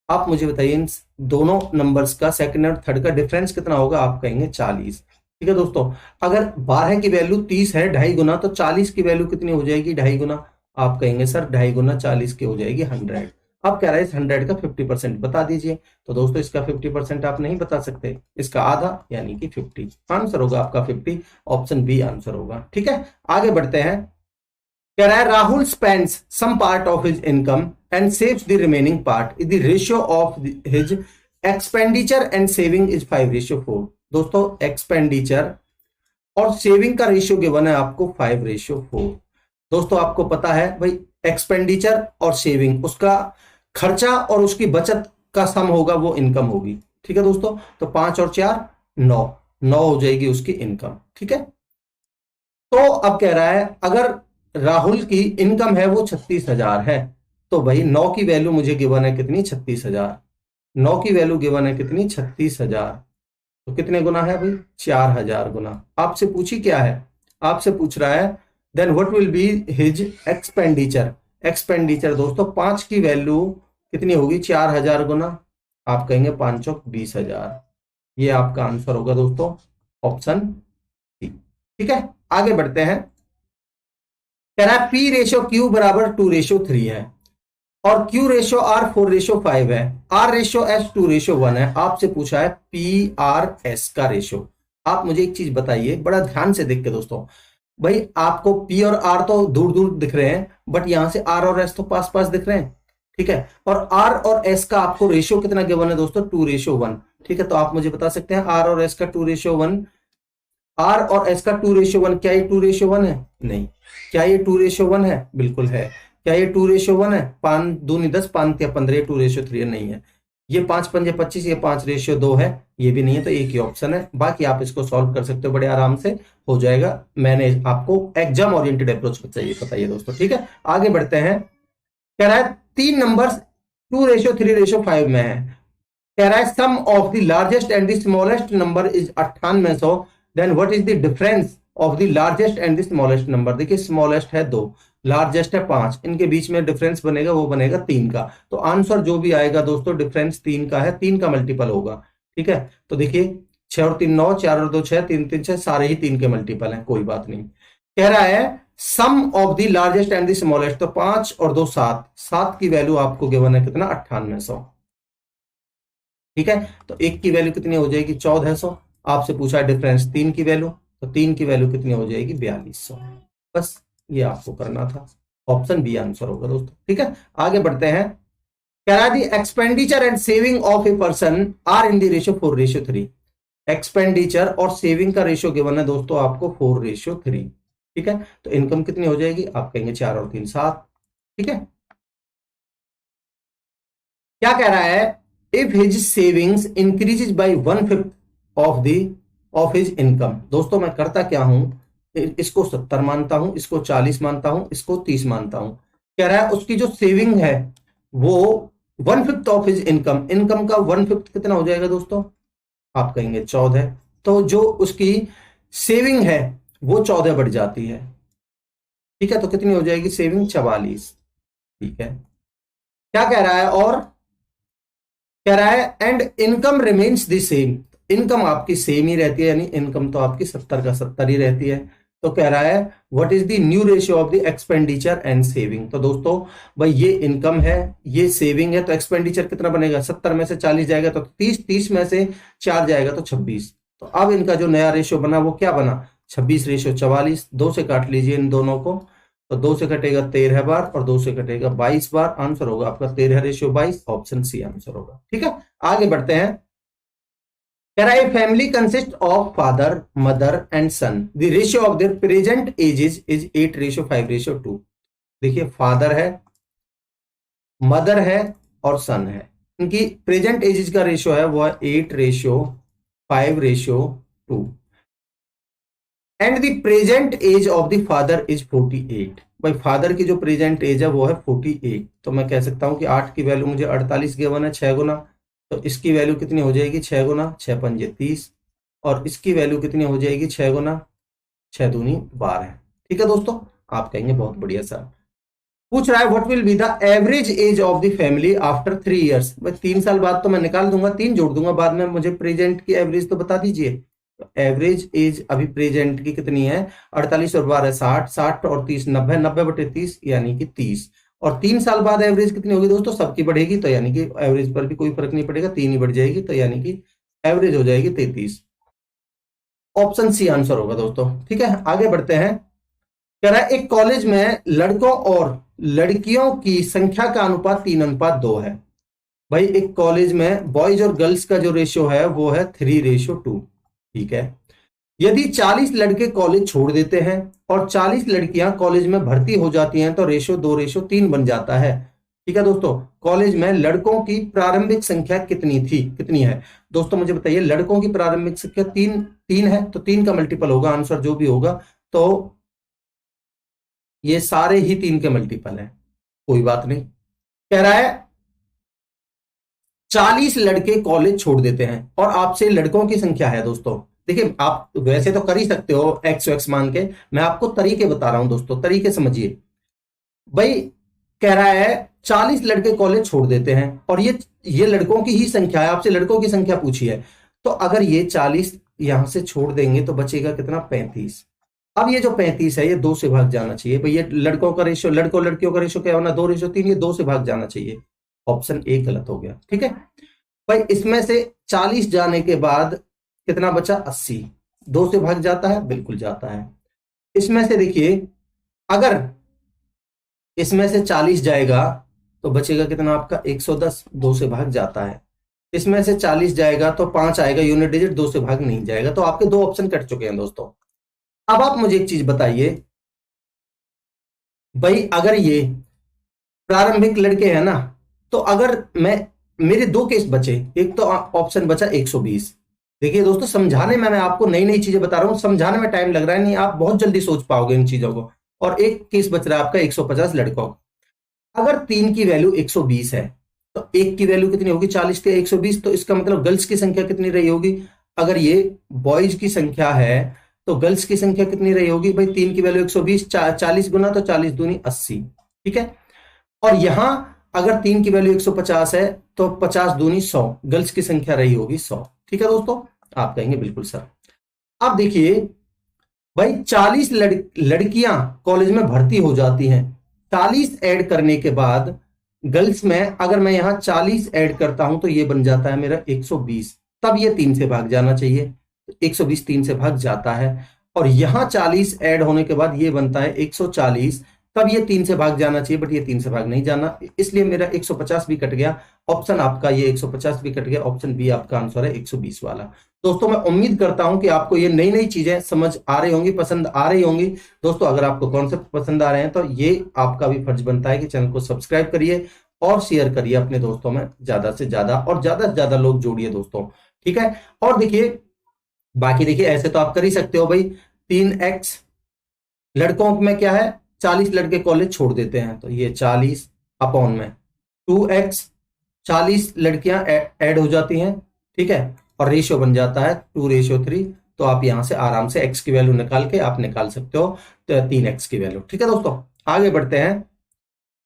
आप मुझे बताइए इन दोनों नंबर्स का सेकंड और थर्ड का डिफरेंस कितना होगा? आप कहेंगे 40। ठीक है दोस्तों, अगर 12 की वैल्यू 30 है 2.5 गुना, तो 40 की वैल्यू कितनी हो जाएगी? 2.5 गुना। आप कहेंगे सर 2.5 गुना 40 की हो जाएगी 100। अब कह रहा है इस 100 का 50% बता दीजिए। तो दोस्तों इसका 50% आप नहीं बता सकते, इसका आधा यानी कि 50 आंसर होगा आपका 50। ऑप्शन बी आंसर होगा। ठीक है, आगे बढ़ते हैं। कह रहा है Rahul spends some part of his income and saves the remaining part. The ratio of his expenditure and saving is 5:4। दोस्तों एक्सपेंडिचर और सेविंग का रेशियो गिवन है आपको 5:4। दोस्तों आपको पता है भाई एक्सपेंडिचर और सेविंग, उसका खर्चा और उसकी बचत का सम होगा, वो इनकम होगी। ठीक है दोस्तों, तो 5 और 4 9, 9 हो जाएगी उसकी इनकम। ठीक है, तो अब कह रहा है अगर राहुल की इनकम है वो 36,000 है, तो भाई 9 की वैल्यू मुझे गिवन है कितनी? 36,000। 9 की वैल्यू गिवन है कितनी? 36,000। तो कितने गुना है भाई? 4,000 गुना। आपसे पूछी क्या है? आपसे पूछ रहा है then what will be his expenditure. Expenditure दोस्तों 5 की वैल्यू कितनी होगी? 4,000 गुना। आप कहेंगे 5 चौक 20,000। ये आपका आंसर होगा दोस्तों, ऑप्शन डी। ठीक है, आगे बढ़ते हैं। कह रहा है पी रेशियो क्यू बराबर 2:3 है और क्यू रेशियो आर 4:5 है, आर रेशियो एस 2:1 है। आपसे पूछा है पी आर एस का रेशियो। आप मुझे एक चीज बताइए बड़ा ध्यान से देख के दोस्तों, भाई आपको पी और आर तो दूर दूर दिख रहे हैं, बट यहां से आर और एस तो पास पास दिख रहे हैं। ठीक है, और आर और एस का आपको रेशियो कितना गिवन है दोस्तों? 2:1। ठीक है, तो आप मुझे बता सकते हैं आर और एस का 2:1, आर और एस का 2:1, क्या ये 2:1 है? नहीं। क्या ये 2:1 है? बिल्कुल है। क्या ये 2:1 है? 5 दूनी 10, 5 या 15, 2:3 नहीं है। ये 5 पंजे 25, ये 5:2 है, ये भी नहीं है। तो एक ही ऑप्शन है। बाकी आप इसको सॉल्व कर सकते हो, बड़े आराम से हो जाएगा। मैंने आपको एग्जाम ओरिएंटेड अप्रोच चाहिए, बताइए दोस्तों। ठीक है, आगे बढ़ते हैं। कह रहा है तीन नंबर्स 2:3:5 में है। कह रहा है sum of the largest and the smallest number is 9800। Then what is the difference of the largest and the smallest number. देखिए स्मॉलेस्ट है 2, लार्जेस्ट है 5, इनके बीच में डिफरेंस बनेगा वो बनेगा 3 का। तो आंसर जो भी आएगा दोस्तों डिफरेंस 3 का है, 3 का मल्टीपल होगा। ठीक है, तो देखिए 6 और 3 9, 4 और 2 6, 3 3 6, सारे ही 3 के मल्टीपल हैं, कोई बात नहीं। कह रहा है sum of the largest and the smallest, तो 5 और 2 7, 7 की वैल्यू आपको गिवन है कितना? 9800। ठीक है, तो 1 की वैल्यू कितनी हो जाएगी? 1400। आपसे पूछा है डिफरेंस 3 की वैल्यू, तो 3 की वैल्यू कितनी हो जाएगी? 4200। बस ये आपको करना था, ऑप्शन बी आंसर होगा दोस्तों। ठीक है, आगे बढ़ते हैं। कह रहा है the expenditure and saving of a person are in the ratio 4:3। Expenditure और सेविंग का रेशियो गिवन है दोस्तों आपको 4:3। ठीक है, तो इनकम कितनी हो जाएगी? आप कहेंगे 4 और 3 7। ठीक है, क्या कह रहा है? If his savings increases by 1/5 of his income. दोस्तों मैं करता क्या हूं, इसको 70 मानता हूं, इसको 40 मानता हूं, इसको 30 मानता हूं। कह रहा है उसकी जो सेविंग है वो 1/5 ऑफ हिज इनकम, इनकम का 1/5 कितना हो जाएगा दोस्तों? आप कहेंगे 14। तो जो उसकी सेविंग है वो 14 बढ़ जाती है। ठीक है, तो कितनी हो जाएगी सेविंग? 44। ठीक है, क्या कह रहा है? और कह रहा है and income remains the same. Income आपकी सेम ही रहती है, यानी इनकम तो आपकी 70 का 70 ही रहती है। तो कह रहा है what is the new ratio of the expenditure and saving. तो दोस्तों भाई ये इनकम है, ये सेविंग है, तो एक्सपेंडिचर कितना बनेगा, 70 में से 40 जाएगा तो 30, 30 में से 4 जाएगा तो 26। तो अब इनका जो नया रेशियो बना वो क्या बना, 26:44। 2 से काट लीजिए इन दोनों को, तो 2 से कटेगा 13 बार और 2 से कटेगा 22 बार। आंसर होगा आपका 13:22, ऑप्शन सी आंसर होगा। ठीक है, आगे बढ़ते हैं। कह रहा है family consist of father, mother and son, the ratio of their present ages is 8:5:2। देखिए फादर है, मदर है और सन है, इनकी प्रेजेंट एजेस का रेशियो है वो है 8:5:2 and the present age of the father is 48। भाई फादर की जो प्रेजेंट एज है वो है 48। तो मैं कह सकता हूं कि 8 की वैल्यू मुझे 48 गिवन है 6 गुना, तो इसकी वैल्यू कितनी हो जाएगी 6 गुना 6 पंजे 30, और इसकी वैल्यू कितनी हो जाएगी 6 गुना 6 दूनी 12। ठीक है दोस्तों, आप कहेंगे बहुत बढ़िया सर। पूछ रहा है what will be the average age of the family after 3 years. भाई 3 साल बाद तो मैं निकाल दूंगा, 3 जोड़ दूंगा बाद में, मुझे प्रेजेंट की एवरेज तो बता दीजिए। तो एवरेज एज अभी प्रेजेंट की कितनी है, 48 और 12 60, 60 और 30 90, 90/30 यानी कि 30। और 3 साल बाद एवरेज कितनी होगी दोस्तों, सबकी बढ़ेगी, तो यानी कि एवरेज पर भी कोई फर्क नहीं पड़ेगा, 3 ही बढ़ जाएगी, तो यानी कि एवरेज हो जाएगी 33। ऑप्शन सी आंसर होगा दोस्तों। ठीक है, आगे बढ़ते हैं। कह रहा है एक कॉलेज में लड़कों और लड़कियों की संख्या का अनुपात 3:2 है। भाई एक कॉलेज में बॉयज और गर्ल्स का जो रेशियो है वो है 3:2। ठीक है, यदि 40 लड़के कॉलेज छोड़ देते हैं और 40 लड़कियां कॉलेज में भर्ती हो जाती हैं तो रेशियो 2:3 बन जाता है। ठीक है दोस्तों, कॉलेज में लड़कों की प्रारंभिक संख्या कितनी है दोस्तों, मुझे बताइए। लड़कों की प्रारंभिक संख्या 3 है, तो 3 का मल्टीपल होगा, आंसर जो भी होगा, तो ये सारे ही 3 के मल्टीपल है, कोई बात नहीं। कह रहा है 40 लड़के कॉलेज छोड़ देते हैं और आपसे लड़कों की संख्या है दोस्तों। देखिए आप वैसे तो कर ही सकते हो x मान के, मैं आपको तरीके बता रहा हूं दोस्तों, तरीके समझिए। भाई कह रहा है 40 लड़के कॉलेज छोड़ देते हैं और ये लड़कों की ही संख्या है, आपसे लड़कों की संख्या पूछी है। तो अगर ये 40 यहां से छोड़ देंगे तो बचेगा कितना, 35। अब ये जो 35 है ये 2 से भाग जाना चाहिए। भाई ये लड़कों का रेशियो, लड़कों लड़कियों का रेशियो क्या होना, 2:3, ये 2 से भाग जाना चाहिए। ऑप्शन ए गलत हो गया। ठीक है भाई, इसमें से 40 जाने के बाद कितना बचा, 80, 2 से भाग जाता है, बिल्कुल जाता है। इसमें से देखिए अगर इसमें से 40 जाएगा तो बचेगा कितना आपका 110, 2 से भाग जाता है। इसमें से 40 जाएगा तो 5 आएगा यूनिट डिजिट, 2 से भाग नहीं जाएगा। तो आपके 2 ऑप्शन कट चुके हैं दोस्तों। अब आप मुझे एक चीज बताइए, भाई अगर ये प्रारंभिक लड़के हैं ना, तो अगर मेरे 2 केस बचे, एक तो ऑप्शन बचा 120। देखिए दोस्तों समझाने में मैं आपको नई नई चीजें बता रहा हूं, समझाने में टाइम लग रहा है, नहीं आप बहुत जल्दी सोच पाओगे इन चीजों को। और एक केस बच रहा है आपका 150 लड़कों। अगर 3 की वैल्यू 120 है तो 1 की वैल्यू कितनी होगी, 40 के 120, तो इसका मतलब गर्ल्स की संख्या कितनी रही होगी। अगर ये बॉयज की संख्या है तो गर्ल्स की संख्या कितनी रही होगी, भाई 3 की वैल्यू 120, 40 गुना तो 40 दूनी 80। ठीक है, और यहां अगर 3 की वैल्यू 150 है तो 50 दूनी 100, गर्ल्स की संख्या रही होगी 100। ठीक है दोस्तों, आप कहेंगे बिल्कुल सर। अब देखिए भाई 40 लड़कियां कॉलेज में भर्ती हो जाती हैं, 40 ऐड करने के बाद गर्ल्स में अगर मैं यहां 40 ऐड करता हूं तो ये बन जाता है मेरा 120, तब ये 3 से भाग जाना चाहिए, 120 3 से भाग जाता है। और यहां 40 ऐड होने के बाद ये बनता है 140, तब ये 3 से भाग जाना चाहिए, बट ये 3 से भाग नहीं जाना, इसलिए मेरा 150 भी कट गया। ऑप्शन आपका ये 150 भी कट गया, ऑप्शन बी आपका आंसर है 120 वाला। दोस्तों मैं उम्मीद करता हूं कि आपको ये नई नई चीजें समझ आ रही होंगी, पसंद आ रही होंगी। दोस्तों अगर आपको कॉन्सेप्ट पसंद आ रहे हैं तो ये आपका भी फर्ज बनता है कि चैनल को सब्सक्राइब करिए और शेयर करिए अपने दोस्तों में, ज्यादा से ज्यादा और ज्यादा से ज्यादा लोग जोड़िए दोस्तों। ठीक है, और देखिए बाकी देखिए ऐसे तो आप कर ही सकते हो भाई, 3x लड़कों में क्या है, 40 लड़के कॉलेज छोड़ देते हैं, तो ये 40 अपॉन में 2x, 40 लड़कियां ऐड हो जाती हैं। ठीक है, और रेशियो बन जाता है 2:3। तो आप यहां से आराम से x की वैल्यू निकाल के आप निकाल सकते हो, तो 3x की वैल्यू। ठीक है दोस्तों, आगे बढ़ते हैं।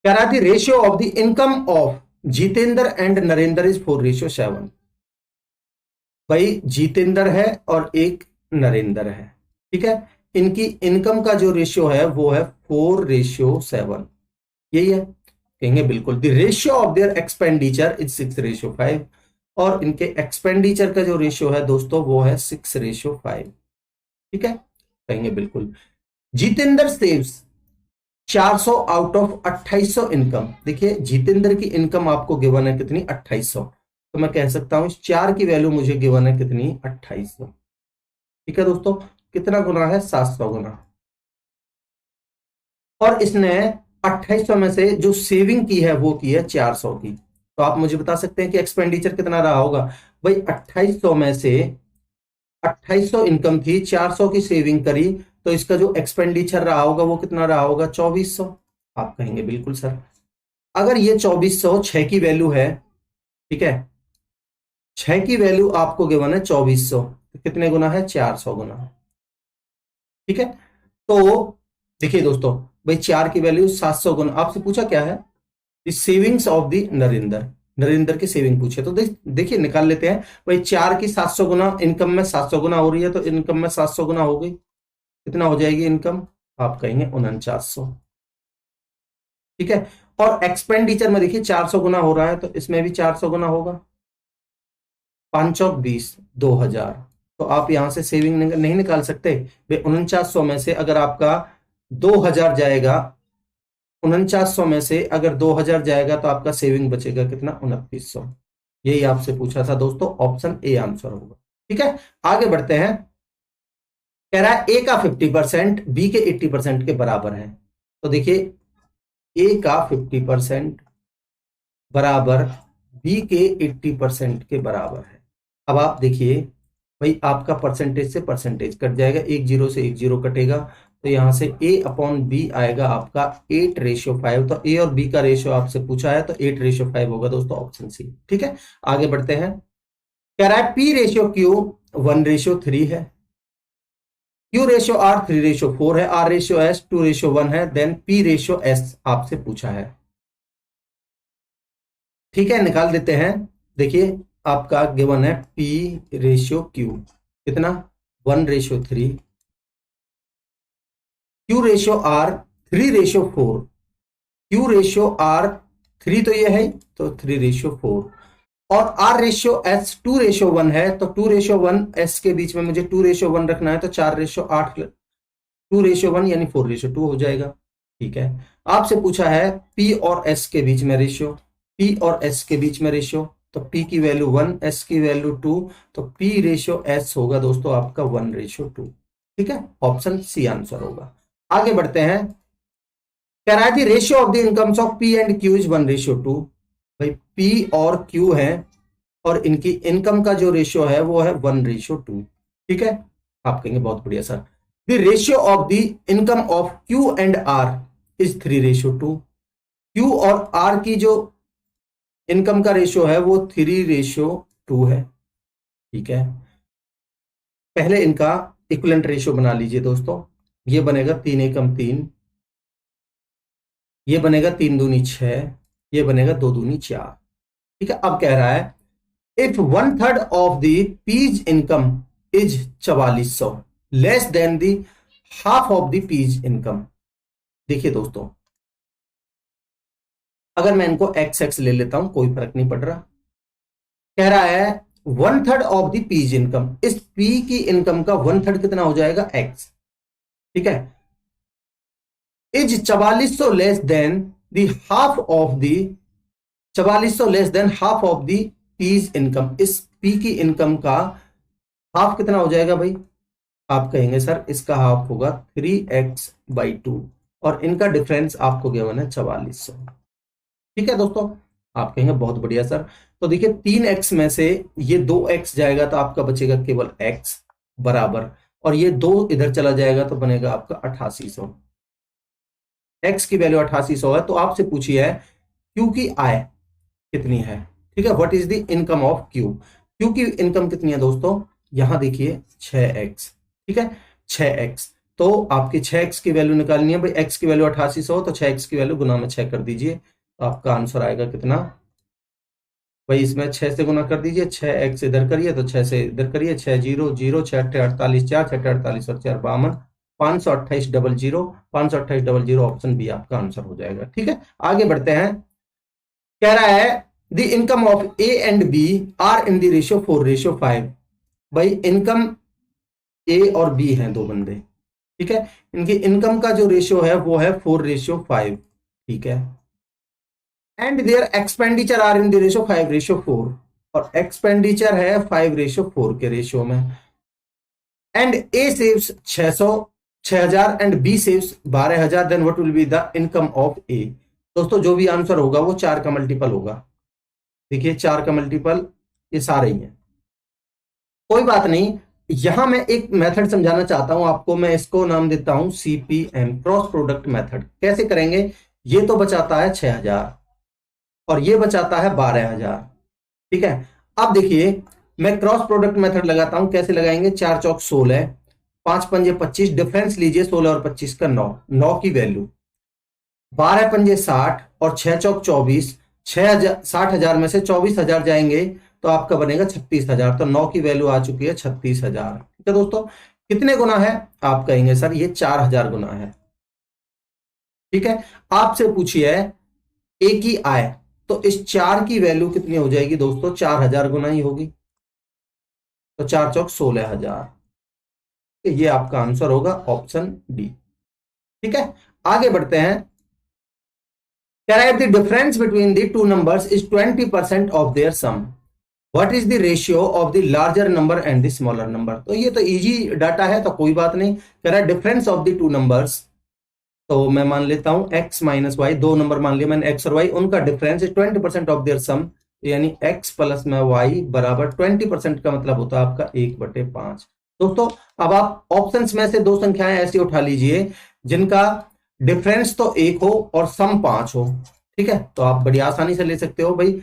कह रहा है ratio of the income of Jitendra and Narendra is 4:7। भाई जितेंद्र है और एक नरेंद्र है। ठीक है, इनकी इनकम का जो रेशियो है वो है 4:7, यही है, कहेंगे बिल्कुल। The ratio of there expenditure is 6:5, और इनके एक्सपेंडिचर का जो रेशियो है दोस्तों वो है 6:5, ठीक है, कहेंगे बिल्कुल। Jitendra saves 400 out of 2800 income. देखिए जितेंद्र की इनकम आपको गिवन है कितनी, 2800, तो मैं कह सकता हूं 4 की वैल्यू मुझे गिवन है कितनी, 2800, ठीक है दोस्तों। कितना गुना है, 700 गुना। और इसने 2800 में से जो सेविंग की है वो की है 400 की, तो आप मुझे बता सकते हैं कि एक्सपेंडिचर कितना रहा होगा भाई। 2800 में से 2800 इनकम थी, 400 की सेविंग करी, तो इसका जो एक्सपेंडिचर रहा होगा वो कितना रहा होगा, 2400। आप कहेंगे बिल्कुल सर। अगर ये 2400 6 की वैल्यू है, ठीक है, 6 की वैल्यू आपको गिवन है 2400, तो कितने गुना है, 400 गुना, ठीक है। तो देखिए दोस्तों, भाई 4 की वैल्यू 700 गुना, आपसे पूछा क्या है, savings of the Narendra, Narendra की सेविंग पूछे, तो देखिए निकाल लेते हैं। भाई 4 की 700 गुना, इनकम में 700 गुना हो रही है, तो इनकम में 700 गुना हो गई, कितना हो जाएगी इनकम, आप कहेंगे 4900, ठीक है। और एक्सपेंडिचर में देखिए 400 गुना हो रहा है, तो इसमें भी 400 गुना होगा, 5 चौक 20, 2000, तो आप यहां से सेविंग नहीं निकाल सकते। 4900 में से अगर आपका 2000 जाएगा, 4900 में से अगर 2000 जाएगा तो आपका सेविंग बचेगा कितना, 2900। यही आपसे पूछा था दोस्तों, ऑप्शन ए आंसर होगा, ठीक है। आगे बढ़ते हैं, कह रहा है ए का 50% बी के 80% के बराबर है। तो देखिए ए का 50% बराबर बी के 80% के बराबर है। अब आप देखिए भाई, आपका परसेंटेज से परसेंटेज कट जाएगा, 1 0 से 1 0 कटेगा, तो यहां से a अपॉन बी आएगा आपका 8:5। तो a और b का रेशियो आपसे पूछा है, तो 8:5 होगा दोस्तों, ऑप्शन सी, ठीक है। आगे बढ़ते हैं, कह रहा है p रेशियो q 1:3 है, q रेशियो r 3:4 है, r रेशियो s 2:1 है, देन p रेशियो s आपसे पूछा है, ठीक है। निकाल देते हैं। देखिए आपका गिवन है p रेशियो q कितना, 1:3, q ratio r 3:4, q ratio r 3 तो ये है, तो 3:4, और r रेशियो s 2:1 है, तो 2:1 s के बीच में मुझे 2:1 रखना है, तो 4:8, 2:1 यानी 4:2 हो जाएगा, ठीक है। आपसे पूछा है p और s के बीच में रेशियो, p और s के बीच में रेशियो, तो p की वैल्यू 1, s की वैल्यू 2, तो p रेशियो s होगा दोस्तों आपका 1:2, ठीक है, ऑप्शन सी आंसर होगा। आगे बढ़ते हैं, कह रहा है ratio of the incomes of P and Q is 1:2। भाई पी और क्यू है, और इनकी इनकम का जो रेशियो है वो है 1:2, ठीक है। आप कहेंगे बहुत बढ़िया sir. The ratio of the income of Q and R is 3:2। Q और आर की जो इनकम का रेशियो है वो 3:2 है, ठीक है। पहले इनका इक्विवेलेंट रेशियो बना लीजिए दोस्तों, ये बनेगा 3 एकम 3, ये बनेगा 3 दूनी 6, ये बनेगा 2 दूनी 4, ठीक है। अब कह रहा है if 1/3 of the P's income is 4400 less than the half of the P's income. देखिए दोस्तों, अगर मैं इनको एक्स एक्स ले लेता हूं, कोई फर्क नहीं पड़ रहा। कह रहा है 1/3 ऑफ द पीज इनकम, इस पी की इनकम का 1/3 कितना हो जाएगा, एक्स, ठीक है। Is 4400 less than the half of the 4400 less than half of the P's income, इस पी की इनकम का हाफ कितना हो जाएगा भाई। आप कहेंगे सर इसका हाफ होगा 3x/2, और इनका डिफरेंस आपको गिवन है 4400, ठीक है दोस्तों। आप कहेंगे बहुत बढ़िया सर। तो देखिए 3x में से ये 2x जाएगा, तो आपका बचेगा केवल x बराबर, और ये 2 इधर चला जाएगा तो बनेगा आपका 8800। x की वैल्यू 8800 है, तो आपसे पूछी है q की आय कितनी है, ठीक है। What is the income of q, q की इनकम कितनी है दोस्तों, यहां देखिए 6x, ठीक है, 6x। तो आपकी 6x की वैल्यू निकालनी है भाई, x की वैल्यू 8800, तो 6x की वैल्यू गुना में 6 कर दीजिए, तो आपका आंसर आएगा कितना भाई, इसमें 6 से गुना कर दीजिए, 6x इधर करिए तो 6 से इधर करिए, 6 0 0 6 8 48, 4 6 48 और 4 52, 52800, 52800 ऑप्शन बी आपका आंसर हो जाएगा। ठीक है, आगे बढ़ते हैं। कह रहा है the income of A and B are in the ratio 4:5। भाई इनकम ए और बी हैं दो बंदे, ठीक है, इनकी इनकम का जो रेशियो है वो है 4:5। ठीक है, and their expenditure are in the ratio 5:4, और एक्सपेंडिचर है 5:4 के रेशियो में। And A saves 6,000 and B saves 12,000, then what will be the income of A. दोस्तों जो भी आंसर होगा वो 4 का मल्टीपल होगा। देखिए 4 का मल्टीपल ये सारे ही हैं, कोई बात नहीं। यहां मैं एक मेथड समझाना चाहता हूं आपको, मैं इसको नाम देता हूं CPM, क्रॉस प्रोडक्ट मेथड। कैसे करेंगे, ये तो बचाता है 6,000 और ये बचाता है 12,000। ठीक है, अब देखिए मैं क्रॉस प्रोडक्ट मेथड लगाता हूं। कैसे लगाएंगे, 4 चौक 16, 5 पंजे 25, डिफरेंस लीजिए 16 और 25 का 9 की वैल्यू, 12 पंजे 60 और 6 चौक 24, 60,000 में से 24,000 जाएंगे तो आपका बनेगा 36,000। तो 9 की वैल्यू आ चुकी है 36,000। ठीक है दोस्तों, कितने गुना है, आप कहेंगे सर ये 4,000 गुना है। ठीक है, आपसे पूछिए ए की आय, तो इस 4 की वैल्यू कितनी हो जाएगी दोस्तों, 4,000 गुना ही होगी। तो 4 चौक 16,000, ये आपका आंसर होगा ऑप्शन डी। ठीक है, आगे बढ़ते हैं। कह रहा है the difference between the two numbers is 20% of their sum, what is the ratio of the larger number and the smaller number. तो ये तो इजी डाटा है, तो कोई बात नहीं। कह रहा है difference of the two numbers, तो मैं मान लेता हूं x माइनस वाई, दो नंबर मान लिया मैंने x और y, उनका डिफरेंस इज 20% ऑफ देयर सम, यानी x प्लस में y बराबर 20% का मतलब होता है आपका 1/5। दोस्तों अब आप ऑप्शंस में से दो संख्याएं ऐसी उठा लीजिए जिनका डिफरेंस तो 1 हो और सम 5 हो। ठीक है, तो आप बड़ी आसानी से ले सकते हो। भाई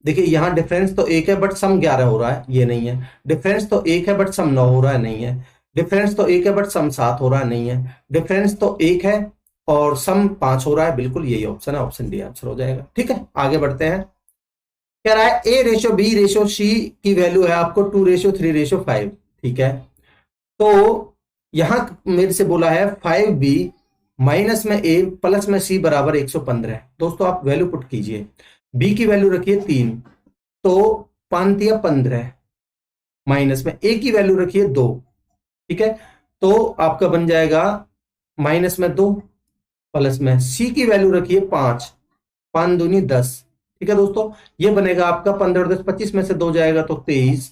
देखिए यहां डिफरेंस तो 1 है बट सम 11 हो रहा है, ये नहीं है। डिफरेंस तो 1 है बट सम 9 हो रहा है, नहीं है। डिफरेंस तो 1 है बट सम 7 हो रहा है, नहीं है। डिफरेंस तो 1 है और सम 5 हो रहा है, बिल्कुल यही ऑप्शन है, ऑप्शन डी आंसर हो जाएगा। ठीक है, आगे बढ़ते हैं। कह रहा है A:B:C की वैल्यू है आपको 2:3:5। ठीक है, तो यहां मेरे से बोला है 5B माइनस में A प्लस में C बराबर 115। दोस्तों आप वैल्यू पुट कीजिए, B की वैल्यू रखिए 3, तो 5 या 15, माइनस में A की वैल्यू रखिए 2। ठीक है, तो आपका बन जाएगा माइनस में 2, प्लस में C की वैल्यू रखिए 5, 5 दूनी 10। ठीक है दोस्तों, ये बनेगा आपका 15 और 10 25 में से 2 जाएगा तो 23,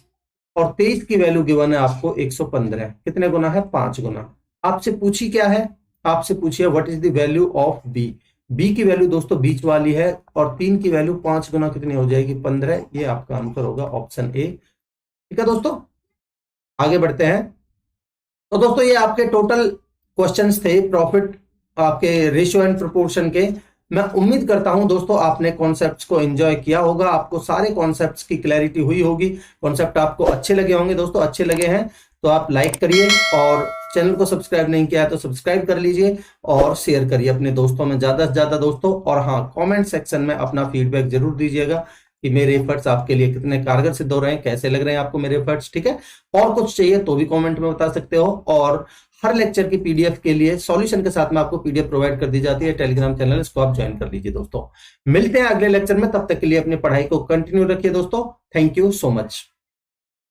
और 23 की वैल्यू गिवन है आपको 115। कितने गुना है, 5 गुना। आपसे पूछी क्या है, आपसे पूछिए what is the value of B. B की वैल्यू दोस्तों बीच वाली है, और 3 की वैल्यू 5 गुना कितनी हो जाएगी, 15। ये आपका आंसर होगा ऑप्शन ए। ठीक है दोस्तों, आगे बढ़ते हैं। तो दोस्तों ये आपके टोटल क्वेश्चंस थे प्रॉफिट आपके रेशियो एंड प्रोपोर्शन के। मैं उम्मीद करता हूं दोस्तों आपने कॉन्सेप्ट्स को एंजॉय किया होगा, आपको सारे कॉन्सेप्ट्स की क्लैरिटी हुई होगी, कॉन्सेप्ट आपको अच्छे लगे होंगे। दोस्तों अच्छे लगे हैं तो आप लाइक करिए, और चैनल को सब्सक्राइब नहीं किया है तो सब्सक्राइब कर लीजिए, और शेयर करिए अपने दोस्तों में, ज्यादा से ज्यादा दोस्तों। और हाँ, कमेंट सेक्शन में अपना फीडबैक जरूर दीजिएगा कि मेरे एफर्ट्स आपके लिए कितने कारगर सिद्ध हो रहे हैं, कैसे लग रहे हैं आपको मेरे एफर्ट्स। ठीक है, और कुछ चाहिए तो भी कमेंट में बता सकते हो। और हर लेक्चर की पीडीएफ के लिए सॉल्यूशन के साथ में आपको पीडीएफ प्रोवाइड कर दी जाती है, टेलीग्राम चैनल, इसको आप ज्वाइन कर लीजिए दोस्तों। मिलते हैं अगले लेक्चर में, तब तक के लिए अपनी पढ़ाई को कंटिन्यू रखिए दोस्तों। Thank you so much.